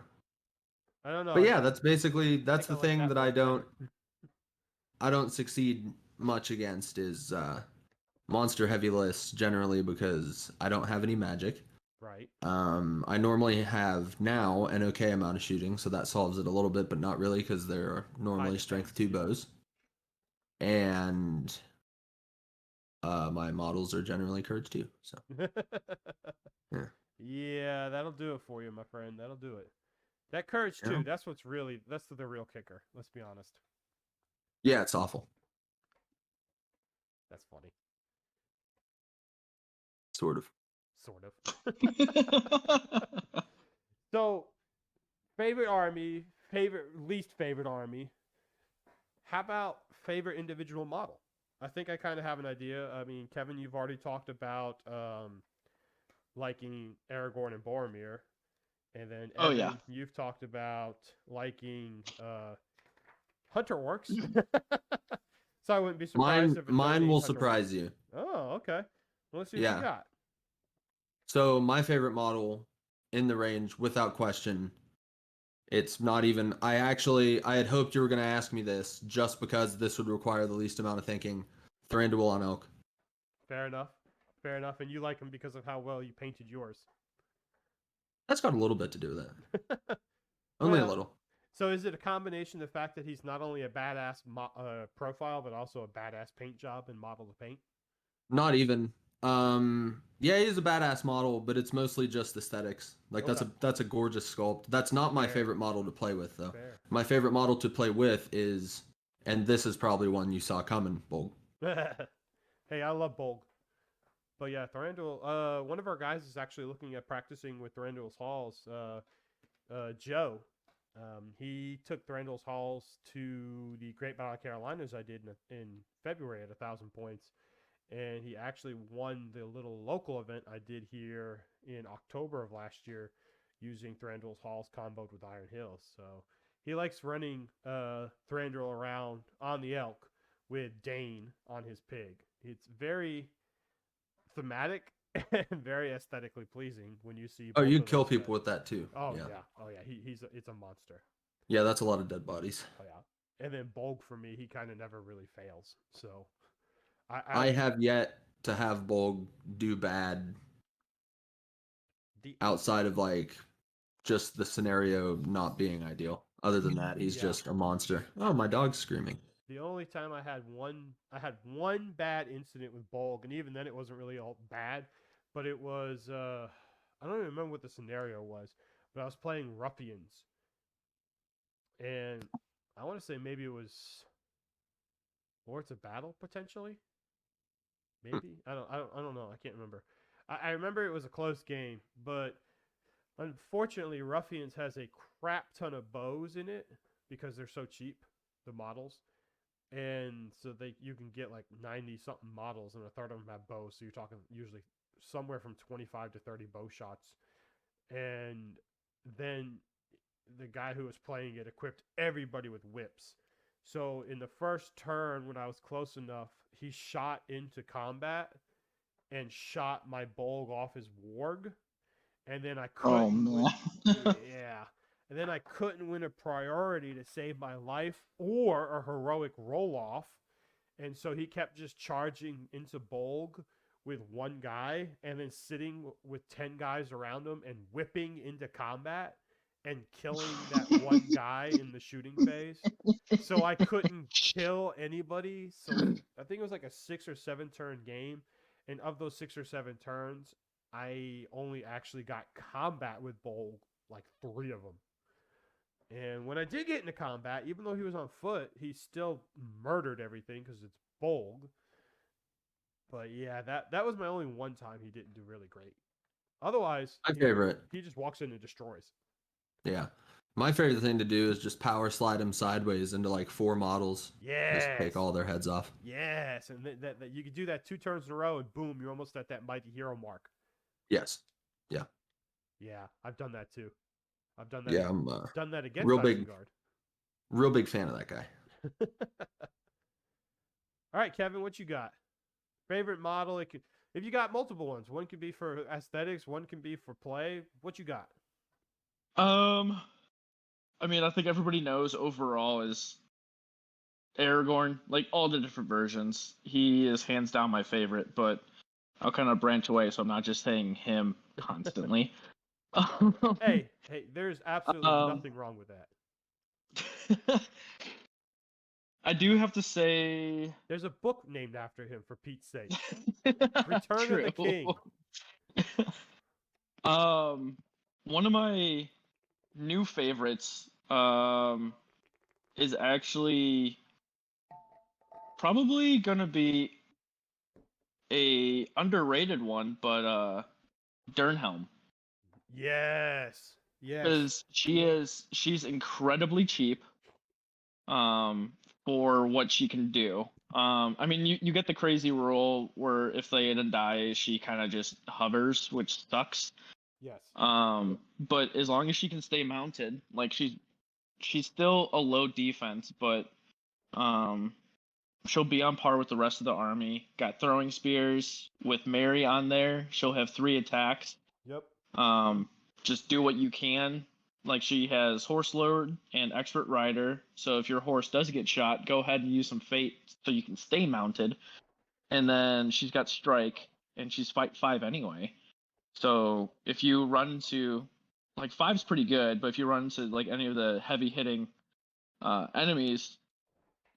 I don't know. But yeah, that's basically I the like thing that that I one don't succeed much against is monster heavy lists generally because I don't have any magic. right. I normally have now an okay amount of shooting, so that solves it a little bit, but not really because they're normally High strength defense, 2 yeah. bows. And my models are generally courage 2. So Yeah. Yeah, that'll do it for you, my friend. That'll do it. That courage Yeah. too. That's the real kicker. Let's be honest. yeah, it's awful. That's funny. Sort of. Sort of. So, favorite army, least favorite army. How about favorite individual model? I think I kind of have an idea. I mean, Kevin, you've already talked about liking Aragorn and Boromir. And then Oh, Evan, yeah. you've talked about liking Hunter Orcs. So I wouldn't be surprised if Mine will surprise you. Oh, okay. Well, let's see what Yeah. you got. So my favorite model in the range, without question, it's not even. I had hoped you were going to ask me this just because this would require the least amount of thinking. Thranduil on Elk. Fair enough. Fair enough. And you like him because of how well you painted yours. That's got a little bit to do with it. Only a Well, little. So is it a combination of the fact that he's not only a badass profile, but also a badass paint job and model to paint? Not even. Yeah, he's a badass model, but it's mostly just aesthetics. Like Okay. that's a gorgeous sculpt. That's not my Fair. favorite model to play with though. Fair. My favorite model to play with is, and this is probably one you saw coming, Bolg. Hey, I love Bolg. But yeah, Thranduil, one of our guys is actually looking at practicing with Thranduil's Halls. Joe. He took Thranduil's Halls to the Great Battle of Carolinas I did in February at 1,000 points. And he actually won the little local event I did here in October of last year using Thranduil's Halls comboed with Iron Hills. So he likes running Thranduil around on the elk with Dane on his pig. It's very thematic and very aesthetically pleasing when you see. Oh, both you'd of kill those people guys. with that too. Oh Yeah. yeah, oh yeah. It's a monster. Yeah, that's a lot of dead bodies. Oh yeah. And then Bolg for me, he kind of never really fails. So I have yet to have Bolg do bad outside of like just the scenario not being ideal. Other than that, he's Yeah. just a monster. Oh, my dog's screaming. The only time I had one bad incident with Bolg, and even then it wasn't really all bad, but it was I don't even remember what the scenario was, but I was playing Ruffians, and I want to say maybe it was Lords of Battle potentially. Maybe I don't know. I can't remember. I remember it was a close game, but unfortunately, Ruffians has a crap ton of bows in it because they're so cheap, the models. And so you can get like 90 something models, and a third of them have bows. So you're talking usually somewhere from 25 to 30 bow shots. And then the guy who was playing it equipped everybody with whips. So in the first turn, when I was close enough, he shot into combat and shot my Bolg off his warg. And then I couldn't. Oh, man. Yeah. And then I couldn't win a priority to save my life or a heroic roll off. And so he kept just charging into Bolg with one guy and then sitting with 10 guys around him and whipping into combat and killing that one guy in the shooting phase. So I couldn't kill anybody. So I think it was like a 6 or 7 turn game. And of those 6 or 7 turns, I only actually got combat with Bolg, like 3 of them. And when I did get into combat, even though he was on foot, he still murdered everything because it's Bolg. But yeah, that was my only one time he didn't do really great. Otherwise, My favorite. He just walks in and destroys. Yeah. My favorite thing to do is just power slide him sideways into like 4 models. Yes. Just take all their heads off. Yes, and that you could do that 2 turns in a row, and boom, you're almost at that mighty hero mark. Yes. Yeah. Yeah, I've done that too. I've done that. Yeah, I'm done that against real big, Isengard. real big fan of that guy. All right, Kevin, what you got? Favorite model? It could, if you got multiple ones, one could be for aesthetics, one can be for play. What you got? I mean, I think everybody knows overall is Aragorn, like all the different versions. He is hands down my favorite, but I'll kind of branch away, so I'm not just saying him constantly. Hey, there's absolutely nothing wrong with that. I do have to say, there's a book named after him, for Pete's sake. Return of the King. One of my new favorites is actually probably gonna be a underrated one, but Dernhelm. Yes. Yes. Because she's incredibly cheap for what she can do. I mean, you get the crazy rule where if Theoden dies, she kind of just hovers, which sucks. Yes. But as long as she can stay mounted, like she's still a low defense, but she'll be on par with the rest of the army. Got throwing spears with Mary on there. She'll have 3 attacks. Yep. Just do what you can. Like she has horse lord and expert rider. So if your horse does get shot, go ahead and use some fate so you can stay mounted. And then she's got strike, and she's fight 5 anyway. So if you run into like 5's pretty good, but if you run into like any of the heavy hitting enemies,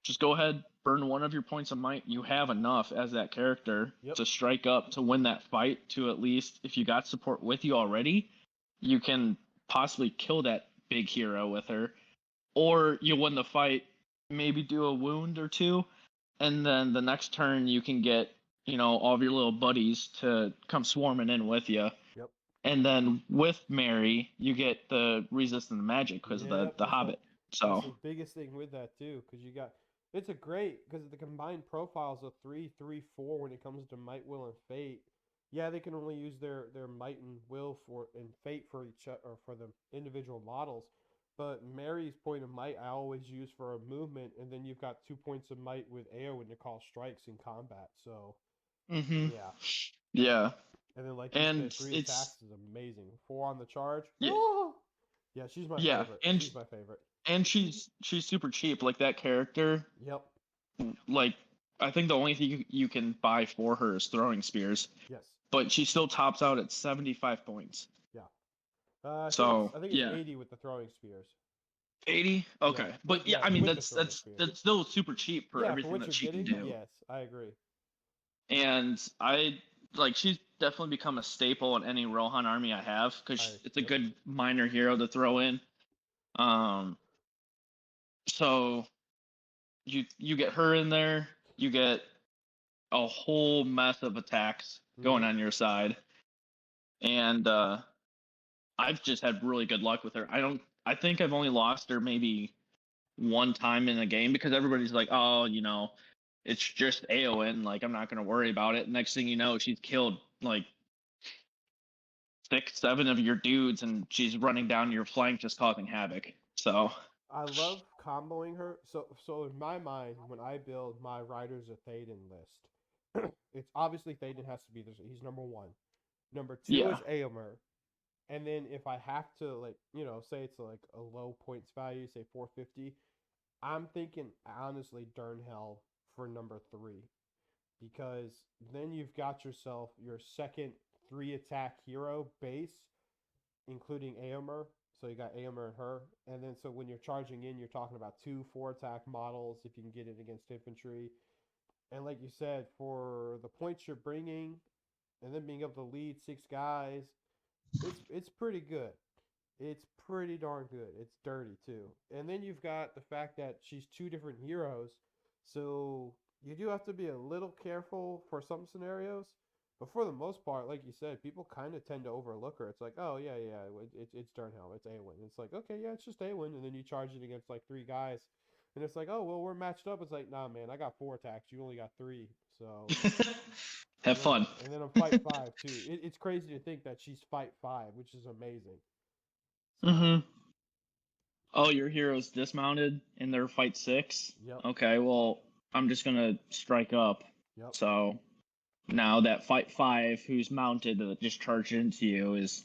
just go ahead, burn 1 of your points of might. You have enough as that character to strike up to win that fight. To at least, if you got support with you already, you can possibly kill that big hero with her, or you win the fight, maybe do a wound or 2, and then the next turn you can get all of your little buddies to come swarming in with you. Yep. And then with Mary, you get the resistant magic because of the Hobbit. So that's the biggest thing with that too, because it's a great, because the combined profiles of 3, 3, 4 when it comes to might, will, and fate. Yeah, they can only use their might and will and fate for each or for the individual models. But Mary's point of might I always use for a movement, and then you've got 2 points of might with Eowyn to call strikes in combat. So yeah. And then like you said, 3 attacks is amazing. 4 on the charge. Yeah. Oh! Yeah, she's my favorite. And she's my favorite. And she's super cheap. Like that character. Yep. Like I think the only thing you can buy for her is throwing spears. Yes. But she still tops out at 75 points. Yeah. I think it's 80 with the throwing spears. 80? Okay. Yeah. But yeah, I mean that's still super cheap for everything for what that she getting, can do. Yes, I agree. And she's definitely become a staple in any Rohan army I have, because it's a good minor hero to throw in. So you get her in there, you get a whole mess of attacks going on your side, and I've just had really good luck with her. I think I've only lost her maybe 1 time in a game, because everybody's like, oh, it's just Eowyn, like I'm not gonna worry about it. Next thing you know, she's killed like 6, 7 of your dudes, and she's running down your flank just causing havoc. So I love comboing her. So in my mind, when I build my Riders of Théoden list, it's obviously Théoden has to be there. He's number 1. Number 2 is Éomer. And then if I have to, like, say it's like a low points value, say 450, I'm thinking honestly Dernhelm for number 3, because then you've got yourself your second 3 attack hero base, including Éomer. So you got Éomer and her, and then so when you're charging in, you're talking about 2 4 attack models if you can get it against infantry. And like you said, for the points you're bringing, and then being able to lead 6 guys, it's pretty good. It's pretty darn good. It's dirty too. And then you've got the fact that she's 2 different heroes, so you do have to be a little careful for some scenarios. But for the most part, like you said, people kind of tend to overlook her. It's like, oh yeah, it's Dernhelm, it's Éowyn. It's like, okay, yeah, it's just Éowyn, and then you charge it against like 3 guys, and it's like, oh well, we're matched up. It's like, nah, man, I got 4 attacks, you only got 3, so have fun. And then I'm fight 5 too. It's crazy to think that she's fight 5, which is amazing. So, oh, your hero's dismounted and they're fight 6? Yep. Okay, well, I'm just gonna strike up. Yep. So now that fight 5 who's mounted that just charged into you is,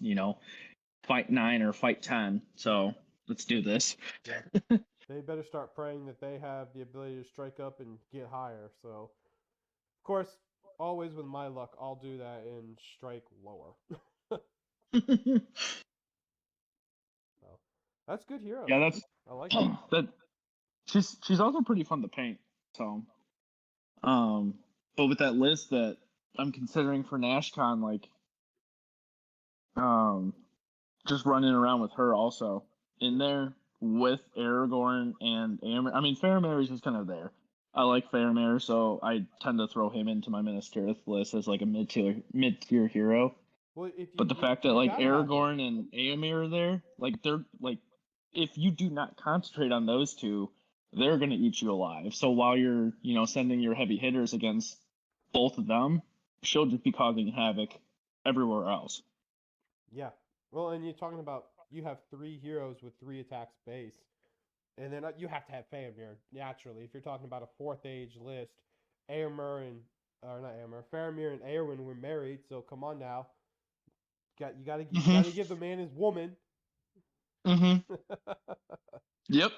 fight 9 or fight 10. So let's do this. Yeah. They better start praying that they have the ability to strike up and get higher. So, of course, always with my luck, I'll do that and strike lower. So, that's good hero. Yeah, I like it. that. She's also pretty fun to paint. So, but with that list that I'm considering for NashCon, like, just running around with her also in there with Aragorn and Éomer. I mean, Faramir is just kind of there. I like Faramir, so I tend to throw him into my Minas Tirith list as like a mid-tier hero. Well, But the fact that you like gotta have it. Aragorn and Éomer are there, like they're like, if you do not concentrate on those two, they're gonna eat you alive. So while you're, sending your heavy hitters against both of them, she'll just be causing havoc everywhere else. Yeah. Well, and you're talking about you have 3 heroes with 3 attacks base, and then you have to have Faramir naturally. If you're talking about a 4th age list, Éomer and or not Éomer, Faramir and Éowyn were married, so come on now. You gotta give the man his woman. Mm-hmm. Yep.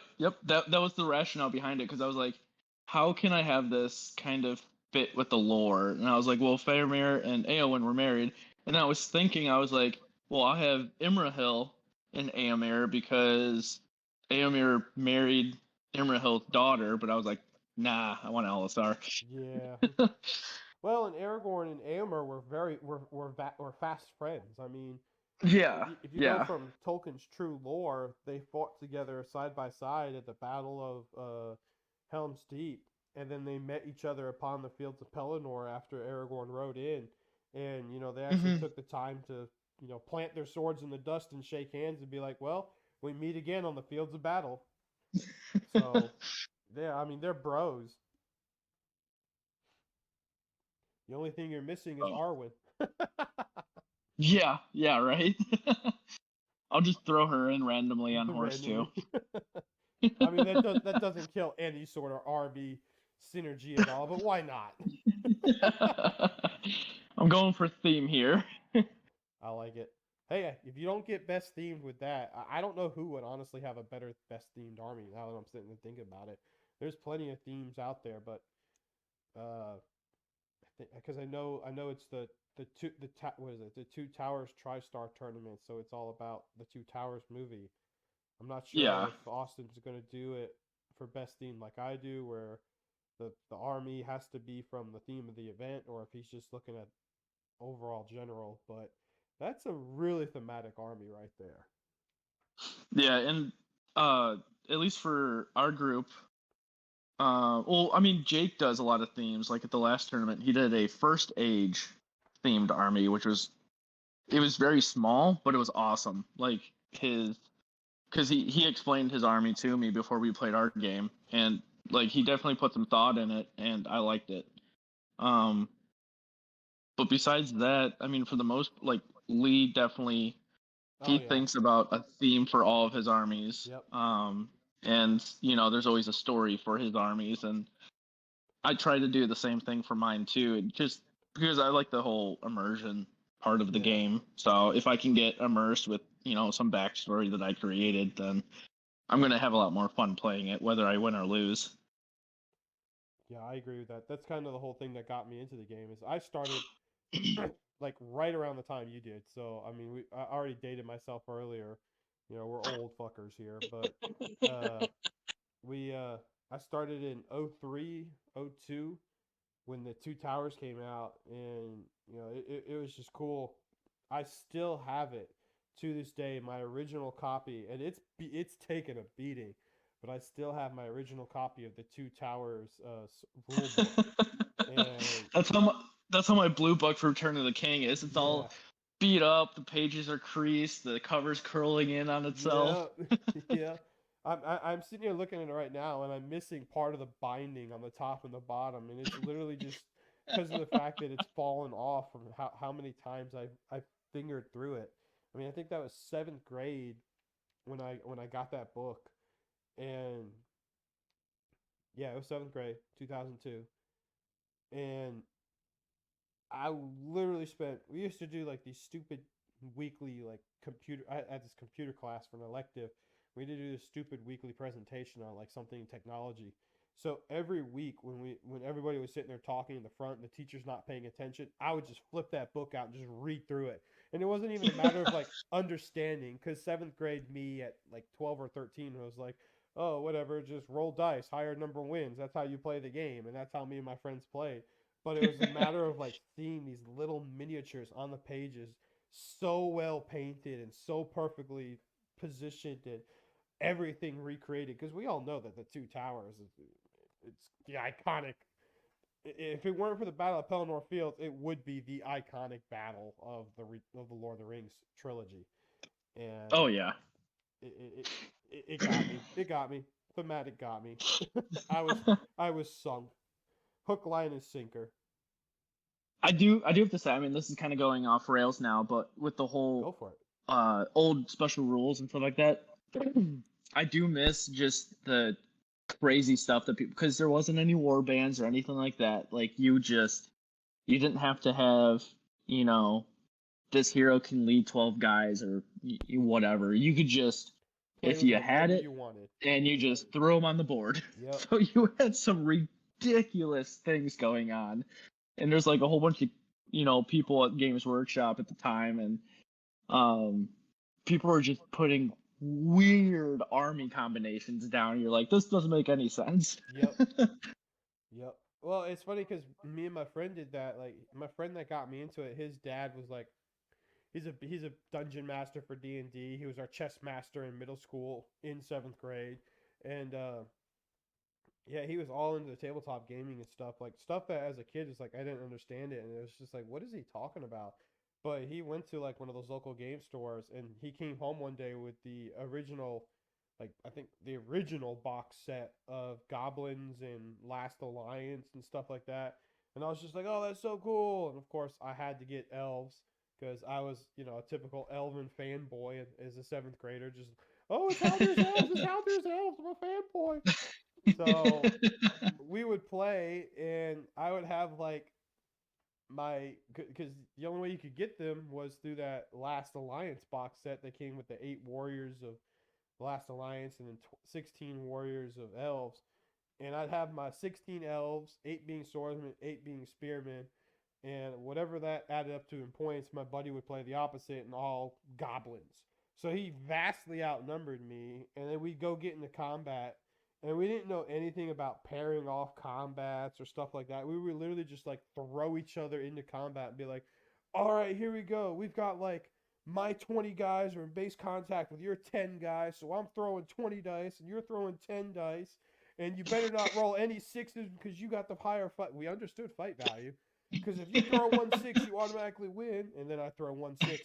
That was the rationale behind it, because I was like, how can I have this kind of fit with the lore? And I was like, well, Faramir and Éowyn were married, and I was thinking, I was like, well, I have Imrahil and Éomer because Éomer married Imrahil's daughter, but I was like, nah, I want Alisar. Yeah. Well, and Aragorn and Éomer were fast friends. I mean, Yeah, if you go yeah. from Tolkien's true lore, they fought together side by side at the Battle of Helm's Deep, and then they met each other upon the fields of Pelennor after Aragorn rode in, and they actually Mm-hmm. took the time to plant their swords in the dust and shake hands and be like, well, we meet again on the fields of battle. So, yeah, I mean they're bros. The only thing you're missing is Oh. Arwen. Yeah, right. I'll just throw her in randomly on horse Randomly. too. I mean that doesn't kill any sort of RV synergy at all, but why not? I'm going for theme here. I like it. Hey, if you don't get best themed with that, I don't know who would honestly have a better best themed army. Now that I'm sitting and thinking about it, there's plenty of themes out there, but because I know it's what is it? The Two Towers TriStar tournament, so it's all about the Two Towers movie. I'm not sure Yeah. if Austin's going to do it for best theme like I do, where the army has to be from the theme of the event, or if he's just looking at overall general. But that's a really thematic army right there. Yeah, and at least for our group, well, I mean, Jake does a lot of themes. Like at the last tournament, he did a first age themed army, which was it was very small, but it was awesome. Like his because he explained his army to me before we played our game, and like he definitely put some thought in it, and I liked it. Um, but besides that, I mean, for the most, like Lee definitely Oh he yeah. thinks about a theme for all of his armies. Yep. And there's always a story for his armies, and I try to do the same thing for mine too, just because I like the whole immersion part of the Yeah. game. So if I can get immersed with some backstory that I created, then I'm gonna have a lot more fun playing it, whether I win or lose. Yeah, I agree with that. That's kind of the whole thing that got me into the game. Is I started like right around the time you did. So I mean, I already dated myself earlier. We're old fuckers here, but uh, I started in 03, 02 when the Two Towers came out, and it was just cool. I still have it to this day, my original copy, and it's taken a beating, but I still have my original copy of the Two Towers rule book. And that's how my blue book for Return of the King is. It's yeah, all beat up, the pages are creased, the cover's curling in on itself. yeah, yeah. I'm sitting here looking at it right now, and I'm missing part of the binding on the top and the bottom, and it's literally just because of the fact that it's fallen off from how many times I've fingered through it. I mean, I think that was 7th grade when I got that book, and yeah, it was 7th grade, 2002, and I literally spent. We used to do like these stupid weekly like computer. I had this computer class for an elective. We had to do this stupid weekly presentation on like something in technology. So every week when everybody was sitting there talking in the front and the teacher's not paying attention, I would just flip that book out and just read through it. And it wasn't even a matter of like understanding, because 7th grade me at like 12 or 13 was like, oh whatever, just roll dice, higher number wins. That's how you play the game, and that's how me and my friends played. But it was a matter of like seeing these little miniatures on the pages, so well painted and so perfectly positioned and everything recreated, because we all know that the Two Towers it's the iconic. If it weren't for the Battle of Pelennor Fields, it would be the iconic battle of the Lord of the Rings trilogy. And Oh yeah. it got me. It got me. Thematic got me. I was I was sunk. Hook, line, and sinker. I do have to say, I mean, this is kind of going off rails now, but with the Go whole for it. old special rules and stuff like that, I do miss just the crazy stuff that people, because there wasn't any war bands or anything like that. Like you didn't have to have, you know, this hero can lead 12 guys or whatever. You could just, Play if with you had whatever it, you wanted. and you just throw them on the board. Yep. So you had some ridiculous things going on, and there's like a whole bunch of, you know, people at Games Workshop at the time, and people were just putting weird army combinations down. You're like, this doesn't make any sense. Yep. Yep. Well, it's funny because me and my friend did that. Like my friend that got me into it, his dad was like, he's a dungeon master for D&D. He was our chess master in middle school in 7th grade, and yeah, he was all into the tabletop gaming and stuff. Like stuff that as a kid is like I didn't understand it, and it was just like, what is he talking about? But he went to like one of those local game stores, and he came home one day with the original, like I think the original box set of Goblins and Last Alliance and stuff like that. And I was just like, oh, that's so cool. And of course, I had to get elves because I was, you know, a typical elven fanboy as a 7th grader. Just, oh, it's Haldir's elves, it's Haldir's elves. I'm a fanboy. So we would play, and I would have like because the only way you could get them was through that Last Alliance box set that came with the 8 warriors of Last Alliance and then 16 warriors of elves. And I'd have my 16 elves, 8 being swordsmen, 8 being spearmen, and whatever that added up to in points, my buddy would play the opposite and all goblins. So he vastly outnumbered me, and then we'd go get into combat, and we didn't know anything about pairing off combats or stuff like that. We would literally just like throw each other into combat and be like, all right, here we go. We've got like my 20 guys are in base contact with your 10 guys, so I'm throwing 20 dice and you're throwing 10 dice, and you better not roll any sixes because you got the higher fight. We understood fight value, because if you throw 1-6, you automatically win, and then I throw 1-6.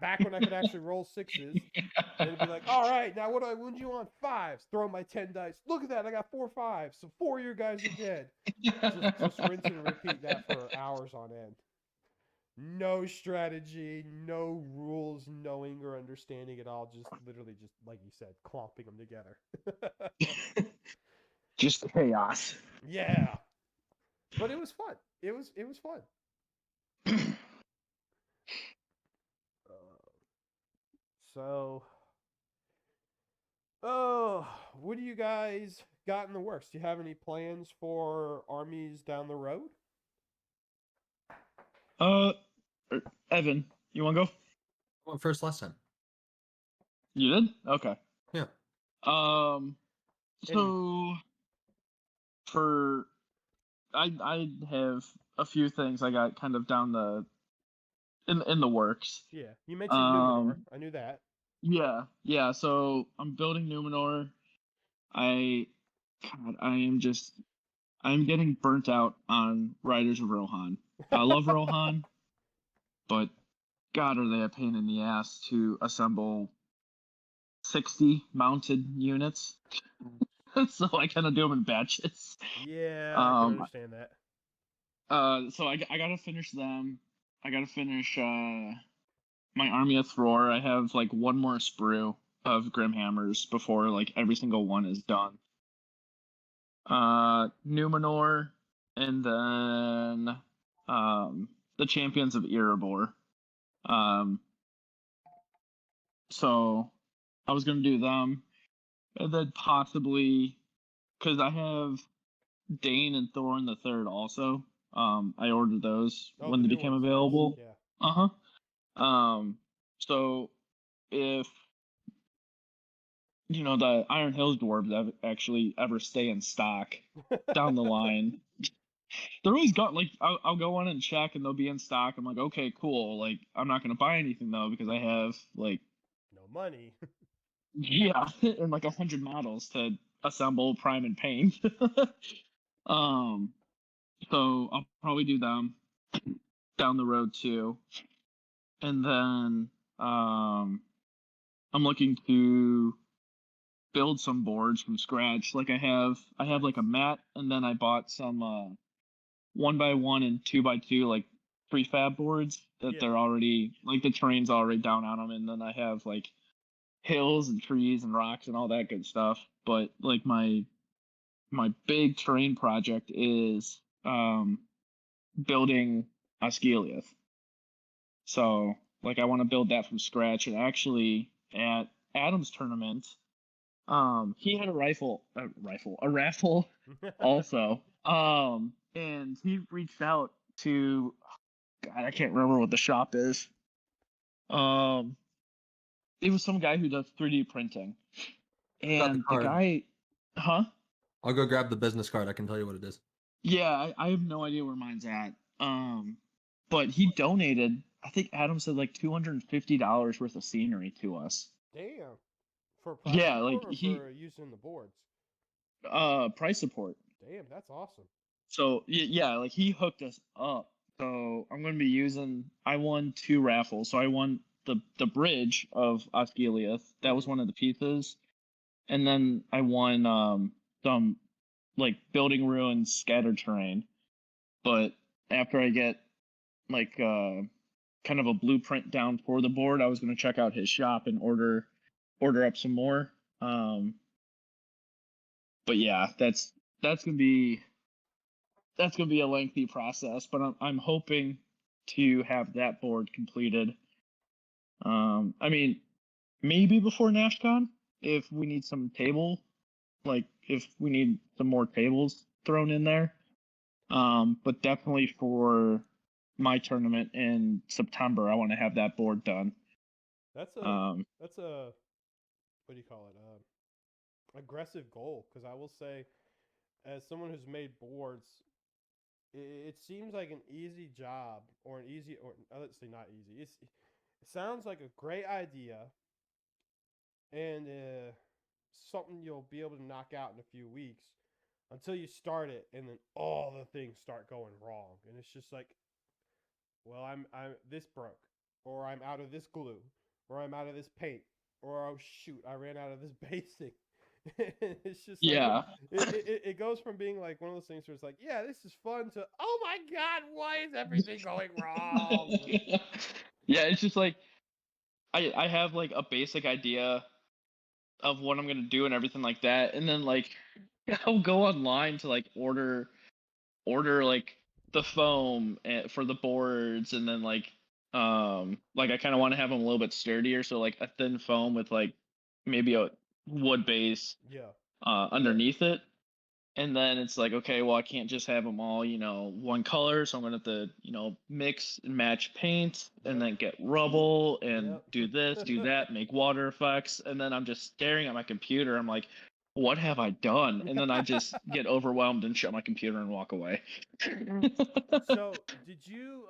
Back when I could actually roll sixes, and it'd be like, all right, now what do I wound you on? 5s. Throw my 10 dice. Look at that, I got 4 5s. So 4 of your guys are dead. Just rinse and repeat that for hours on end. No strategy, no rules, knowing or understanding at all. Just literally, just like you said, clomping them together. Just chaos. Yeah, but it was fun. It was fun. So, oh, what do you guys got in the works? Do you have any plans for armies down the road? Evan, you want to go? I went first last time. You did? Okay. Yeah. So for I have a few things I got kind of down the in the works. Yeah, you mentioned Numenor. I knew that. Yeah. So I'm building Numenor. I'm getting burnt out on Riders of Rohan. I love Rohan, but God, are they a pain in the ass to assemble 60 mounted units. So I kind of do them in batches. Yeah, I can understand that. So I gotta finish them. I gotta finish my army of Thror. I have like one more sprue of Grimhammers before like every single one is done. Numenor, and then the Champions of Erebor. So I was gonna do them, and then possibly because I have Dane and Thorin the Third also. I ordered those when they new became ones, available. nice. Yeah. So if the Iron Hills dwarves actually ever stay in stock down the line, they're always got like I'll go on and check and they'll be in stock. I'm like, okay, cool. Like I'm not gonna buy anything though because I have like No money. yeah, and like 100 models to assemble, prime, and paint. So I'll probably do them down the road too, and then I'm looking to build some boards from scratch. Like I have like a mat, and then I bought some 1x1 and 2x2 like prefab boards that Yeah. they're already like the terrain's already down on them, and then I have like hills and trees and rocks and all that good stuff. But like my big terrain project is building Osgiliath. So like I want to build that from scratch. And actually at Adam's tournament, he had a raffle also. And he reached out to God, I can't remember what the shop is. It was some guy who does 3D printing. Got the And the card. guy, huh? I'll go grab the business card. I can tell you what it is. Yeah, I have no idea where mine's at. But he donated, I think Adam said like $250 worth of scenery to us. Damn. For price Yeah, support like or he for using the boards? price support. Damn, that's awesome. So yeah, like he hooked us up. So I'm gonna be using. I won 2 raffles. So I won the bridge of Osgiliath. That was one of the pieces, and then I won some like building ruins, scattered terrain. But after I get like kind of a blueprint down for the board, I was gonna check out his shop and order up some more. But yeah, that's gonna be a lengthy process, but I'm hoping to have that board completed. I mean, maybe before NashCon if we need some if we need some more tables thrown in there. But definitely for my tournament in September, I want to have that board done. That's a what do you call it? Aggressive goal, because I will say, as someone who's made boards, it seems like an easy job, or an easy, or let's say not easy. It sounds like a great idea, and something you'll be able to knock out in a few weeks, until you start it, and then all the things start going wrong, and it's just like, well, I'm this broke, or I'm out of this glue, or I'm out of this paint, or oh shoot, I ran out of this basing. It's just like Yeah. it goes from being like one of those things where it's like, yeah, this is fun, to oh my god, why is everything going wrong? Yeah, it's just like I have like a basic idea of what I'm gonna do and everything like that, and then like I'll go online to like order like the foam for the boards, and then like I kind of want to have them a little bit sturdier, so like a thin foam with like maybe a wood base Yeah, underneath it. And then it's like, okay, well, I can't just have them all, one color. So I'm going to have to, mix and match paint, and yep, then get rubble and do this, do yep. that, make water effects. And then I'm just staring at my computer. I'm like, what have I done? And then I just get overwhelmed and shut my computer and walk away. So, did you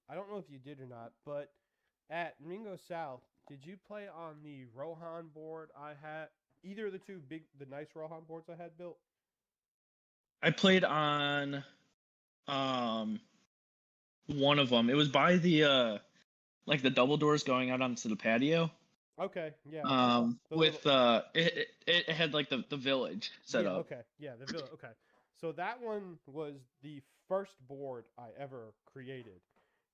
I don't know if you did or not, but at Ringo South, did you play on the Rohan board I had? Either of the two the nice Rohan boards I had built? I played on um one of them. It was by the like the double doors going out onto the patio. Okay, yeah. The little With it had like the village set Yeah, up. okay. Yeah, the villa. Okay. So that one was the first board I ever created.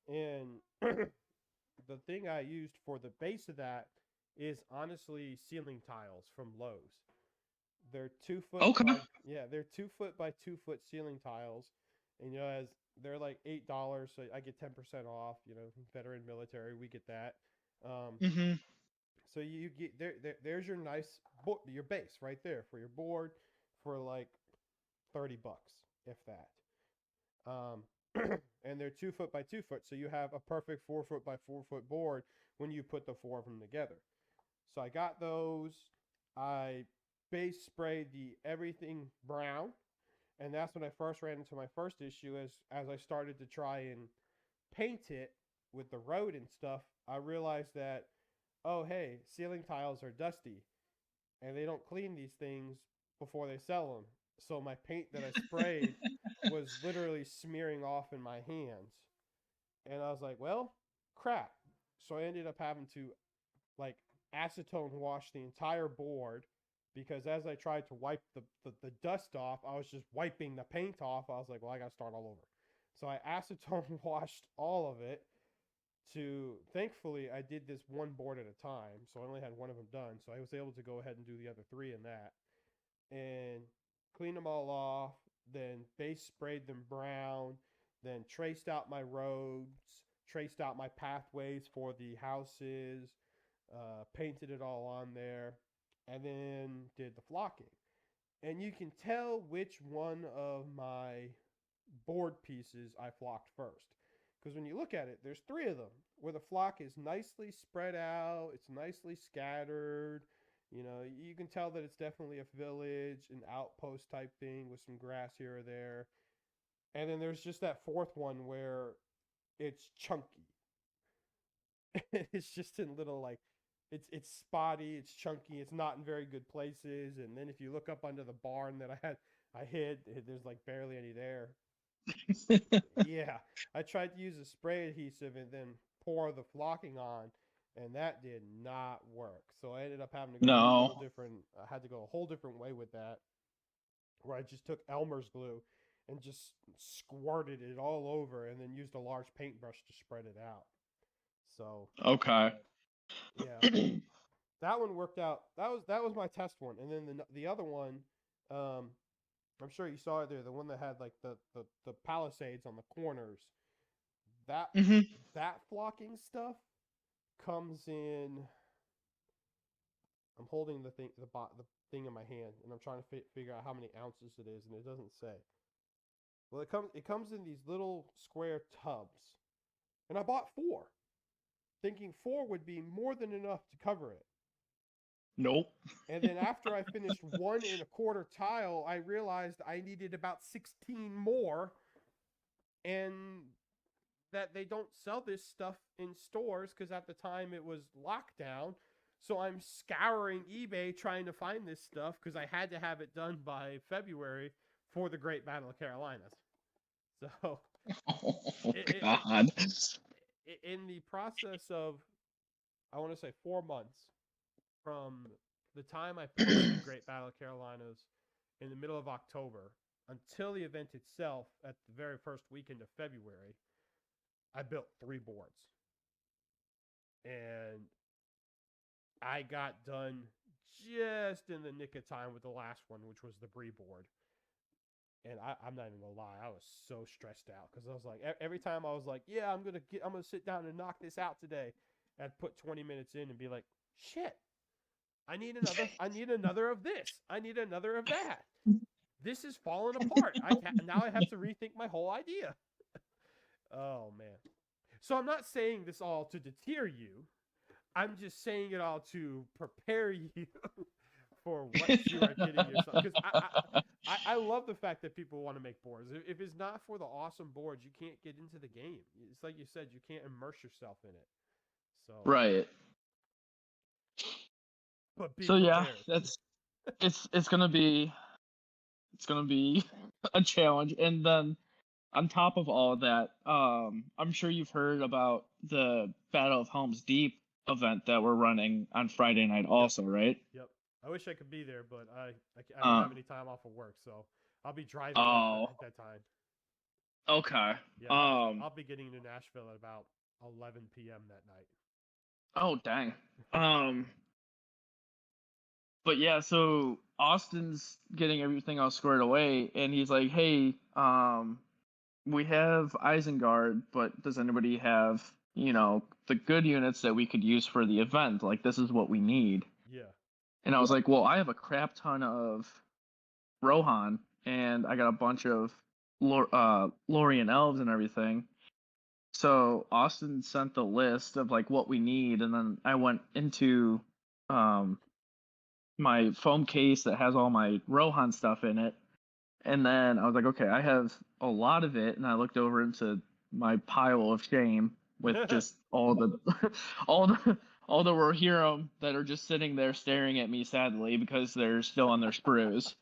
And the thing I used for the base of that is honestly ceiling tiles from Lowe's. They're 2 foot Okay. by they're 2 foot by 2 foot ceiling tiles. And as they're like $8, so I get 10% off, veteran military, we get that. Mm-hmm. So you get there's your nice your base right there for your board for like $30, if that. And they're 2 foot by 2 foot, so you have a perfect 4 foot by 4 foot board when you put the 4 of them together. So I got those. I base sprayed the everything brown, and that's when I first ran into my first issue. As I started to try and paint it with the road and stuff, I realized that, oh hey, ceiling tiles are dusty, and they don't clean these things before they sell them. So my paint that I sprayed was literally smearing off in my hands. And I was like, well, crap. So I ended up having to like acetone wash the entire board because as I tried to wipe the dust off, I was just wiping the paint off. I was like, well, I got to start all over. So I acetone washed all of it thankfully, I did this one board at a time. So I only had one of them done. So I was able to go ahead and do the other three in that and clean them all off, then base sprayed them brown, then traced out my roads, traced out my pathways for the houses, painted it all on there, and then did the flocking. And you can tell which one of my board pieces I flocked first. Because when you look at it, there's three of them where the flock is nicely spread out, it's nicely scattered. You know, you can tell that it's definitely a village, an outpost type thing with some grass here or there. And then there's just that fourth one where it's chunky. It's just in little like it's spotty, it's chunky, it's not in very good places. And then if you look up under the barn that I hid, there's like barely any there. Yeah, I tried to use a spray adhesive and then pour the flocking on, and that did not work. So I ended up having to go a whole different. I had to go a whole different way with that, where I just took Elmer's glue and just squirted it all over, and then used a large paintbrush to spread it out. So Okay. yeah, that one worked out. That was my test one, and then the other one, I'm sure you saw it there. The one that had like the palisades on the corners. That that flocking stuff comes in. I'm holding the thing in my hand, and I'm trying to figure out how many ounces it is, and it doesn't say. Well, it comes in these little square tubs, and I bought 4, thinking 4 would be more than enough to cover it. Nope. And then after I finished 1 1/4 tile, I realized I needed about 16 more, and that they don't sell this stuff in stores because at the time it was lockdown. So I'm scouring eBay trying to find this stuff because I had to have it done by February for the Great Battle of Carolinas. So, Oh, God. In the process of, I want to say 4 months from the time I finished the Great Battle of Carolinas in the middle of October until the event itself at the very first weekend of February, I built 3 boards. And I got done just in the nick of time with the last one, which was the Brie board. And I'm not even gonna lie, I was so stressed out because I was like, every time I was like, yeah, I'm gonna sit down and knock this out today. I'd put 20 minutes in and be like, shit, I need another of this. I need another of that. This is falling apart. Now I have to rethink my whole idea. Oh man. So I'm not saying this all to deter you. I'm just saying it all to prepare you for what you are getting yourself. Because I love the fact that people want to make boards. If it's not for the awesome boards, you can't get into the game. It's like you said, you can't immerse yourself in it. So Right. But be so yeah, prepared. it's gonna be a challenge. And then on top of all of that, I'm sure you've heard about the Battle of Helm's Deep event that we're running on Friday night also, right? Yep. I wish I could be there, but I don't have any time off of work, so I'll be driving up at that time. Okay. Yeah, I'll be getting to Nashville at about 11 p.m. that night. Oh, dang. But yeah, so Austin's getting everything all squared away, and he's like, hey, we have Isengard, but does anybody have, the good units that we could use for the event? Like, this is what we need. Yeah. And I was like, well, I have a crap ton of Rohan, and I got a bunch of Lorien elves and everything. So Austin sent the list of like what we need, and then I went into my foam case that has all my Rohan stuff in it, and then I was like, okay, I have a lot of it, and I looked over into my pile of shame with just all the all the Rohirrim that are just sitting there staring at me sadly because they're still on their sprues.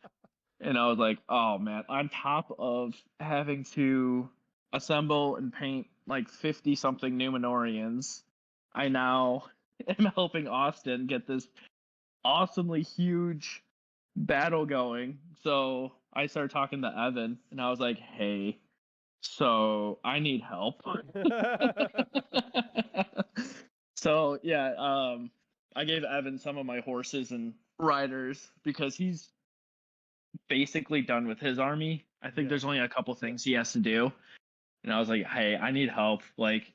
And I was like, oh man, on top of having to assemble and paint like 50 something Numenorians, I now am helping Austin get this awesomely huge battle going. So I started talking to Evan and I was like, hey, so I need help. So yeah, I gave Evan some of my horses and riders because he's basically done with his army. I think there's only a couple things he has to do. And I was like, hey, I need help. Like,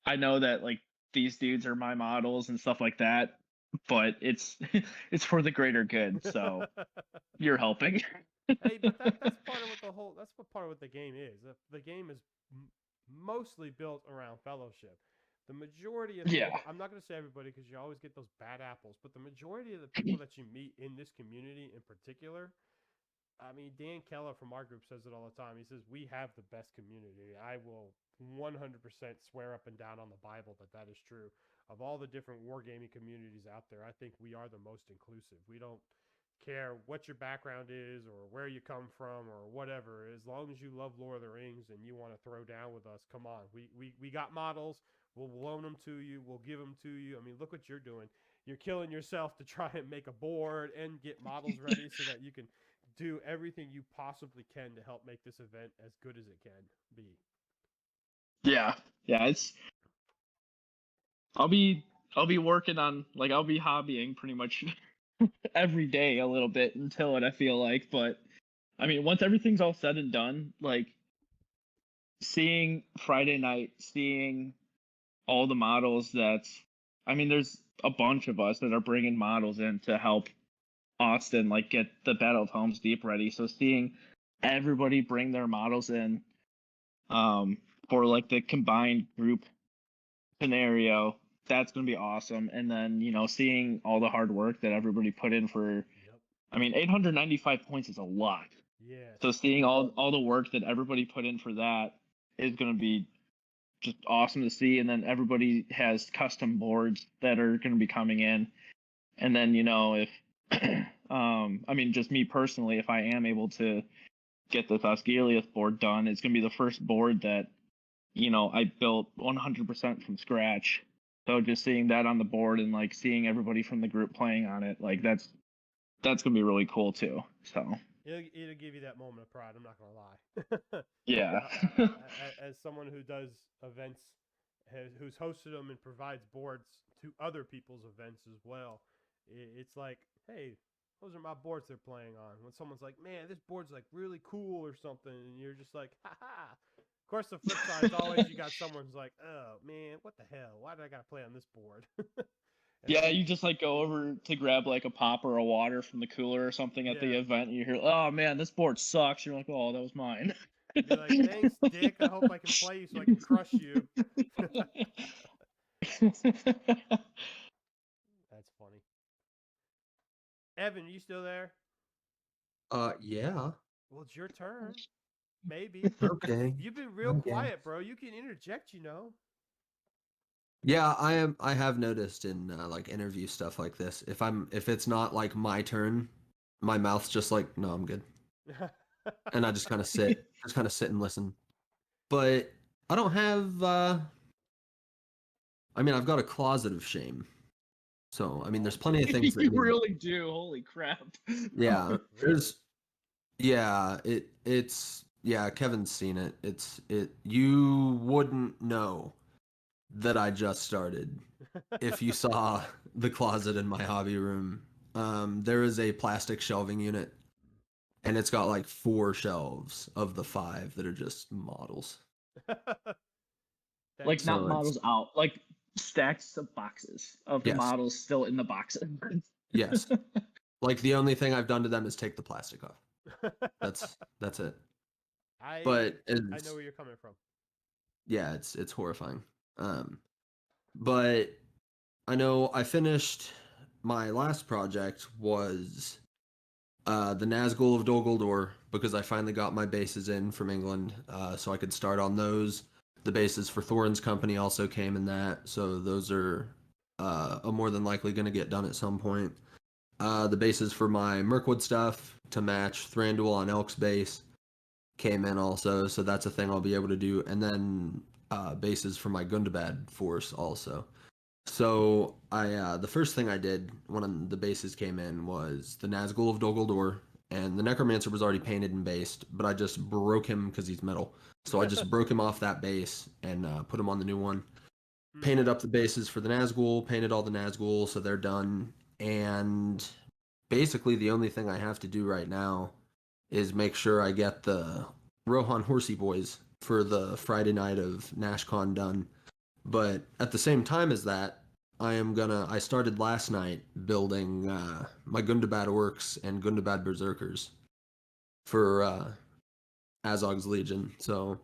I know that like these dudes are my models and stuff like that, but it's it's for the greater good. So you're helping. Hey, but that's part of what that's what part of what the game is. The game is mostly built around fellowship. The majority of Yeah. people, I'm not going to say everybody because you always get those bad apples, but the majority of the people that you meet in this community in particular, I mean, Dan Keller from our group says it all the time. He says, we have the best community. I will 100% swear up and down on the Bible that that is true. Of all the different wargaming communities out there, I think we are the most inclusive. We don't care what your background is or where you come from or whatever. As long as you love Lord of the Rings and you want to throw down with us, come on. We got models. We'll loan them to you. We'll give them to you. I mean, look what you're doing. You're killing yourself to try and make a board and get models ready so that you can do everything you possibly can to help make this event as good as it can be. Yeah. It's I'll be working on like I'll be hobbying pretty much every day a little bit until it I feel like, but I mean once everything's all said and done, like seeing Friday night, seeing all the models I mean there's a bunch of us that are bringing models in to help Austin like get the Battle of Helm's Deep ready. So seeing everybody bring their models in for like the combined group scenario, that's going to be awesome. And then, you know, seeing all the hard work that everybody put in for I mean 895 points is a lot. Yeah. So seeing all the work that everybody put in for that is going to be just awesome to see. And then everybody has custom boards that are going to be coming in. And then, you know, if I mean, just me personally, if I am able to get the Thosgiliath board done, it's going to be the first board that, you know, I built 100% from scratch. So just seeing that on the board and like seeing everybody from the group playing on it, like that's going to be really cool too. So it'll give you that moment of pride. I'm not gonna lie. Yeah. As someone who does events, who's hosted them and provides boards to other people's events as well, it's like, hey, those are my boards they're playing on. When someone's like, man, this board's like really cool or something, and you're just like, ha ha. Of course, the flip side is always you got someone's like, oh man, what the hell? Why did I gotta play on this board? Yeah, you just like go over to grab like a pop or a water from the cooler or something at the event, and you hear, "Oh man, this board sucks." You're like, "Oh, that was mine." You'd be like, "Thanks, Dick. I hope I can play you so I can crush you." That's funny. Evan, are you still there? Yeah. Well, it's your turn. Maybe. Okay. You've been real quiet, bro. You can interject, you know. Yeah, I have noticed in like interview stuff like this, if it's not like my turn, my mouth's just like, no, I'm good. And I just kind of sit and listen. But I don't have I mean, I've got a closet of shame. So, I mean, there's plenty of things that You really do. Holy crap. Yeah. It's Kevin's seen it. You wouldn't know that I just started if you saw the closet in my hobby room. There is a plastic shelving unit, and it's got like 4 shelves of the 5 that are just models. Like not models out, like stacks of boxes of the models still in the boxes. Yes. Like the only thing I've done to them is take the plastic off. That's it. I know where you're coming from. Yeah, it's horrifying. But I know I finished my last project was the Nazgul of Dol Guldur because I finally got my bases in from England, so I could start on those. The bases for Thorin's company also came in that, so those are are more than likely going to get done at some point. The bases for my Mirkwood stuff to match Thranduil on Elk's base came in also, so that's a thing I'll be able to do. And then bases for my Gundabad force also. So the first thing I did when the bases came in was the Nazgul of Dol Guldur, and the Necromancer was already painted and based, but I just broke him because he's metal. So I just broke him off that base and put him on the new one. Painted up the bases for the Nazgul, painted all the Nazgul, so they're done. And basically the only thing I have to do right now is make sure I get the Rohan Horsey Boys for the Friday night of NashCon done. But at the same time as that, I started last night building my Gundabad Orcs and Gundabad Berserkers for Azog's Legion. So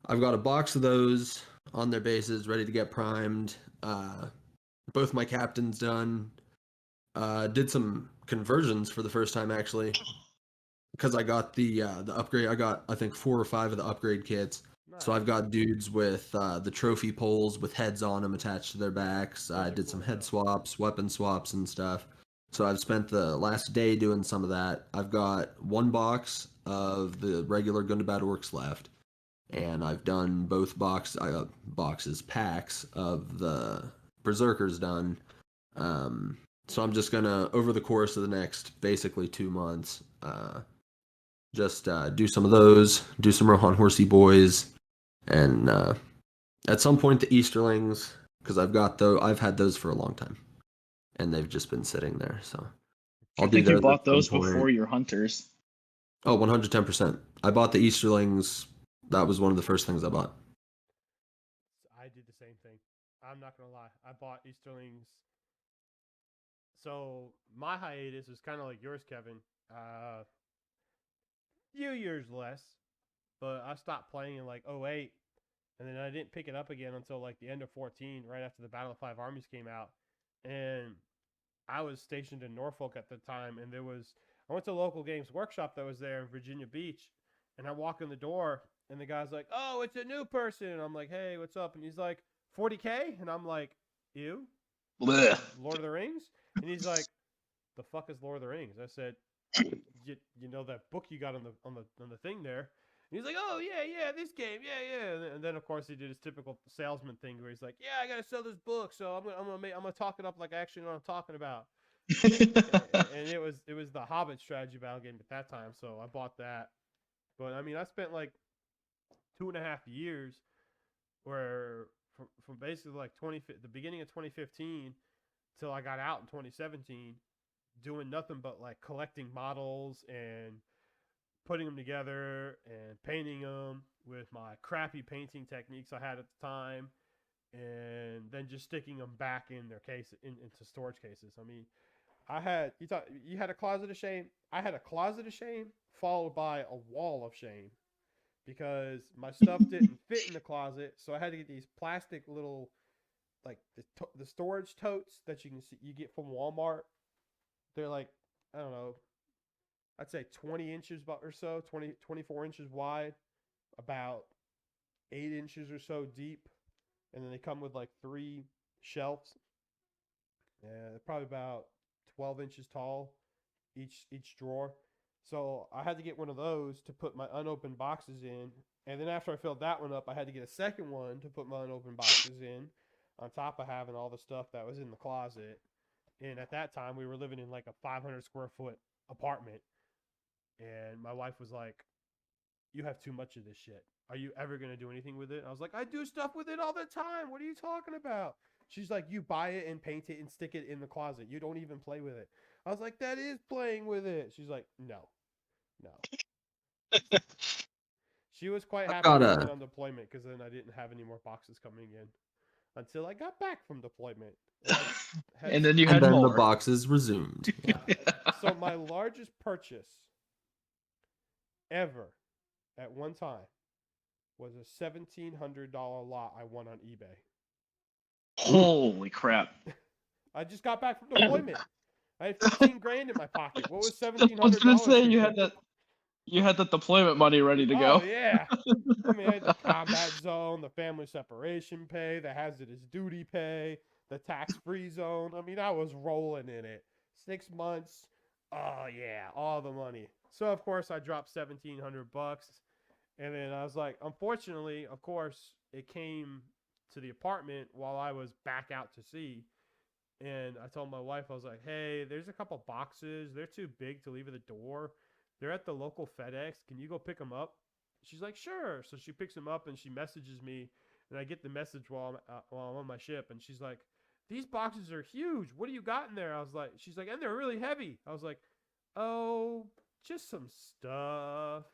I've got a box of those on their bases ready to get primed. Both my captains done. Did some conversions for the first time actually, because I got the upgrade. I got I think 4 or 5 of the upgrade kits. So I've got dudes with the trophy poles with heads on them attached to their backs. I did some head swaps, weapon swaps, and stuff. So I've spent the last day doing some of that. I've got 1 box of the regular Gundabad Orcs left, and I've done both packs of the Berserkers done. So I'm just gonna, over the course of the next basically 2 months, just do some of those, do some Rohan Horsey Boys, and at some point the Easterlings, because I've had those for a long time, and they've just been sitting there. So I think you bought those before your hunters. Oh, 110%. I bought the Easterlings. That was one of the first things I bought. I did the same thing. I'm not gonna lie. I bought Easterlings. So my hiatus was kind of like yours, Kevin. Few years less, but I stopped playing in like 08, and then I didn't pick it up again until like the end of 14, right after the Battle of 5 Armies came out. And I was stationed in Norfolk at the time, and I went to a local games workshop that was there in Virginia Beach, and I walk in the door, and the guy's like, "Oh, it's a new person," and I'm like, "Hey, what's up?" And he's like, "40K," and I'm like, "Ew, Blech. Lord of the Rings," and he's like, "The fuck is Lord of the Rings?" I said, you know that book you got on the thing there?" And he's like, "Oh yeah, this game, yeah." And then of course he did his typical salesman thing where he's like, "Yeah, I gotta sell this book, so I'm gonna talk it up like I actually know what I'm talking about." And it was the Hobbit strategy battle game at that time, so I bought that. But I mean, I spent like 2.5 years where from basically like the beginning of 2015 till I got out in 2017, doing nothing but like collecting models and putting them together and painting them with my crappy painting techniques I had at the time, and then just sticking them back in their case into storage cases. I mean, you had a closet of shame. I had a closet of shame followed by a wall of shame because my stuff didn't fit in the closet, so I had to get these plastic little like the storage totes that you get from Walmart. They're like, I don't know, I'd say 20 inches or so, 24 inches wide, about 8 inches or so deep. And then they come with like 3 shelves. Probably about 12 inches tall, each drawer. So I had to get one of those to put my unopened boxes in. And then after I filled that one up, I had to get a second one to put my unopened boxes in, on top of having all the stuff that was in the closet. And at that time, we were living in like a 500 square foot apartment. And my wife was like, "You have too much of this shit. Are you ever going to do anything with it?" I was like, "I do stuff with it all the time. What are you talking about?" She's like, "You buy it and paint it and stick it in the closet. You don't even play with it." I was like, "That is playing with it." She's like, No. She was quite happy when I went on deployment because then I didn't have any more boxes coming in until I got back from deployment. And then you had more. The boxes resumed. So my largest purchase ever at one time was a $1,700 lot I won on eBay. Holy crap. I just got back from deployment. I had 15 grand in my pocket. What was $1,700? I was gonna say you had that deployment money ready to go. Oh yeah. I mean, I had the combat zone, the family separation pay, the hazardous duty pay, the tax-free zone. I mean, I was rolling in it. 6 months. Oh yeah, all the money. So of course I dropped $1,700, and then I was like, unfortunately, of course, it came to the apartment while I was back out to sea. And I told my wife, I was like, hey, there's a couple boxes. They're too big to leave at the door. They're at the local FedEx. Can you go pick them up? She's like, sure. So she picks them up and she messages me. And I get the message while I'm on my ship. And she's like, these boxes are huge. What do you got in there? I was like, she's like, and they're really heavy. I was like, oh, just some stuff.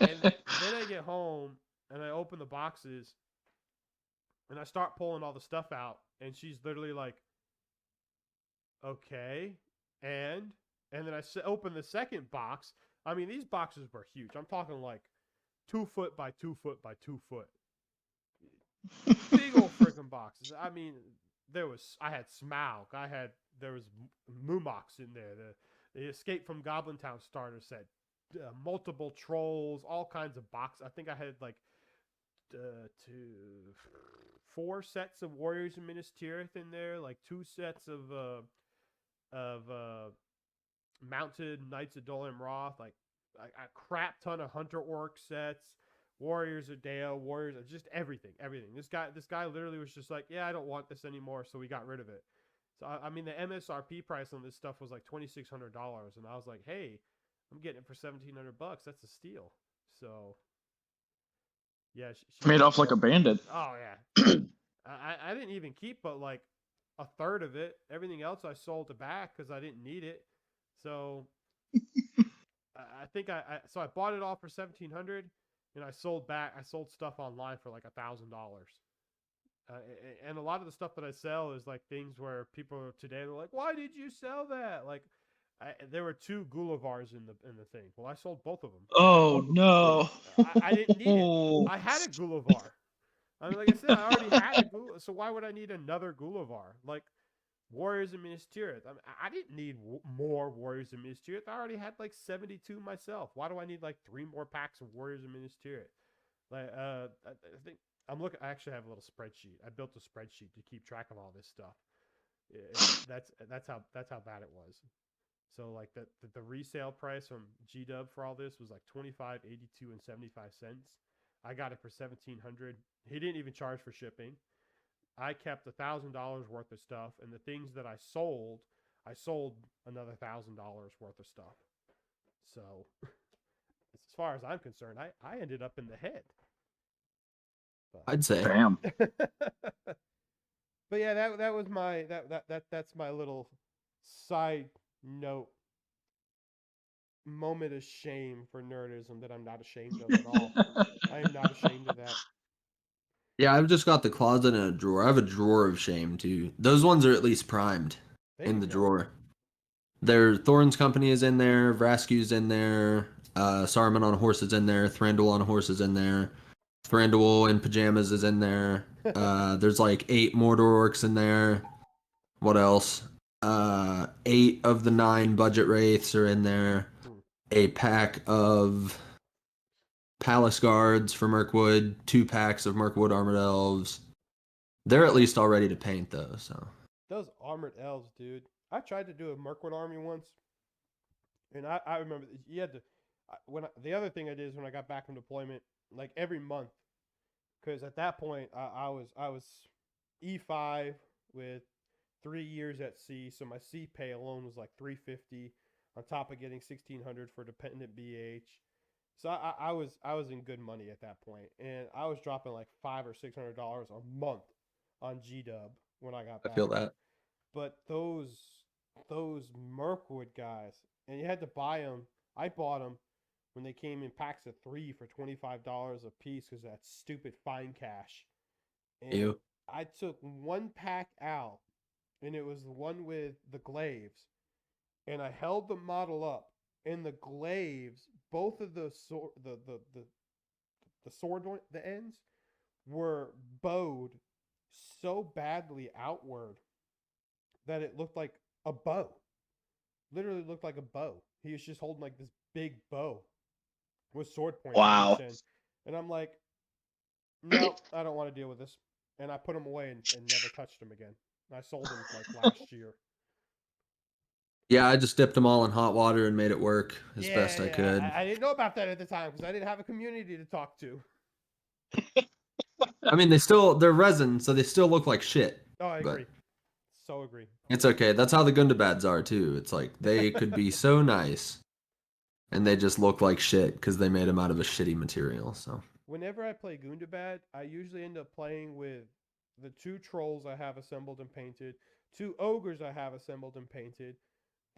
And then I get home and I open the boxes and I start pulling all the stuff out. And she's literally like, okay. And then I open the second box. I mean, these boxes were huge. I'm talking like 2 foot by 2 foot by 2 foot. Big old freaking boxes. I mean, I had Smaug. There was Mumox in there. The Escape from Goblin Town starter set. Multiple trolls, all kinds of boxes. I think I had like 4 sets of Warriors of Minas Tirith in there, like 2 sets of mounted Knights of Dol Amroth, like a crap ton of Hunter Orc sets, Warriors of Dale, Warriors, just everything. This guy literally was just like, yeah, I don't want this anymore, so we got rid of it. So I mean, the MSRP price on this stuff was like $2,600, and I was like, hey, I'm getting it for $1,700. That's a steal. So yeah, she Made off like a bandit. Oh yeah. I didn't even keep but like a third of it. Everything else I sold to back because I didn't need it. So I think I bought it all for $1,700, and I sold stuff online for like $1,000. And a lot of the stuff that I sell is like things where people today they're like, why did you sell that? Like there were 2 Gulavars in the thing. Well, I sold both of them. Oh no! I didn't need it. I had a Gulavar. I mean, like I said, I already had a Gulavar, so why would I need another Gulavar? Like Warriors of Minas Tirith. I mean, I didn't need more Warriors of Minas Tirith. I already had like 72 myself. Why do I need like 3 more packs of Warriors of Minas Tirith? Like, I think I'm looking. I actually have a little spreadsheet. I built a spreadsheet to keep track of all this stuff. That's how bad it was. So like the resale price from GW for all this was like $25.82 and 75 cents. I got it for $1,700. He didn't even charge for shipping. I kept $1,000 worth of stuff, and the things that I sold another $1,000 worth of stuff. So, as far as I'm concerned, I ended up in the head. But, I'd say. Damn. But yeah, that was my that's my little side note moment of shame for nerdism that I'm not ashamed of at all. I am not ashamed of that. Yeah, I've just got the closet and a drawer. I have a drawer of shame too. Those ones are at least primed in the drawer. Their Thorn's Company is in there, Vrasku's in there, Saruman on a horse is in there, Thranduil on a horse is in there, Thranduil in pajamas is in there. There's like 8 Mordor orcs in there. What else? 8 of the 9 budget wraiths are in there. A pack of Palace Guards for Mirkwood, 2 packs of Mirkwood Armored Elves. They're at least all ready to paint though, so. Those Armored Elves, dude. I tried to do a Mirkwood army once, and I remember you had to. The other thing I did is when I got back from deployment, like every month, because at that point I was E5 with 3 years at sea, so my sea pay alone was like $350 on top of getting $1,600 for dependent BH. So I was in good money at that point, and I was dropping like $500 or $600 a month on GW when I got back. I feel that. But those Mirkwood guys, and you had to buy them. I bought them when they came in packs of 3 for $25 a piece because that stupid fine cash. And Ew. I took 1 pack out, and it was the one with the glaives, and I held the model up, and the glaives, both of the sword the ends were bowed so badly outward that it looked like a bow. Literally looked like a bow. He was just holding like this big bow with sword points. Wow. And I'm like, no, I don't want to deal with this. and I put them away and never touched them again. I sold them like last year. Yeah, I just dipped them all in hot water and made it work as Yeah, best I could. I didn't know about that at the time because I didn't have a community to talk to. I mean, they're resin, so they still look like shit. Oh, I But agree. So agree. it's okay. That's how the Gundabads are too. It's like they could be so nice, and they just look like shit because they made them out of a shitty material. So Whenever I play Gundabad, I usually end up playing with the 2 trolls I have assembled and painted, 2 ogres I have assembled and painted,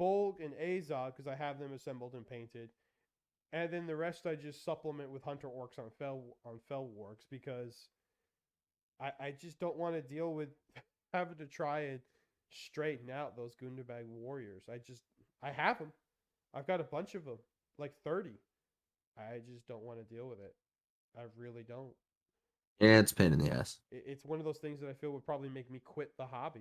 Bolg and Azog because I have them assembled and painted, and then the rest I just supplement with Hunter Orcs on Fell Wargs because I just don't want to deal with having to try and straighten out those Gundabad warriors. I have them. I've got a bunch of them, like 30. I just don't want to deal with it. I really don't. yeah, it's a pain in the ass. It's one of those things that I feel would probably make me quit the hobby.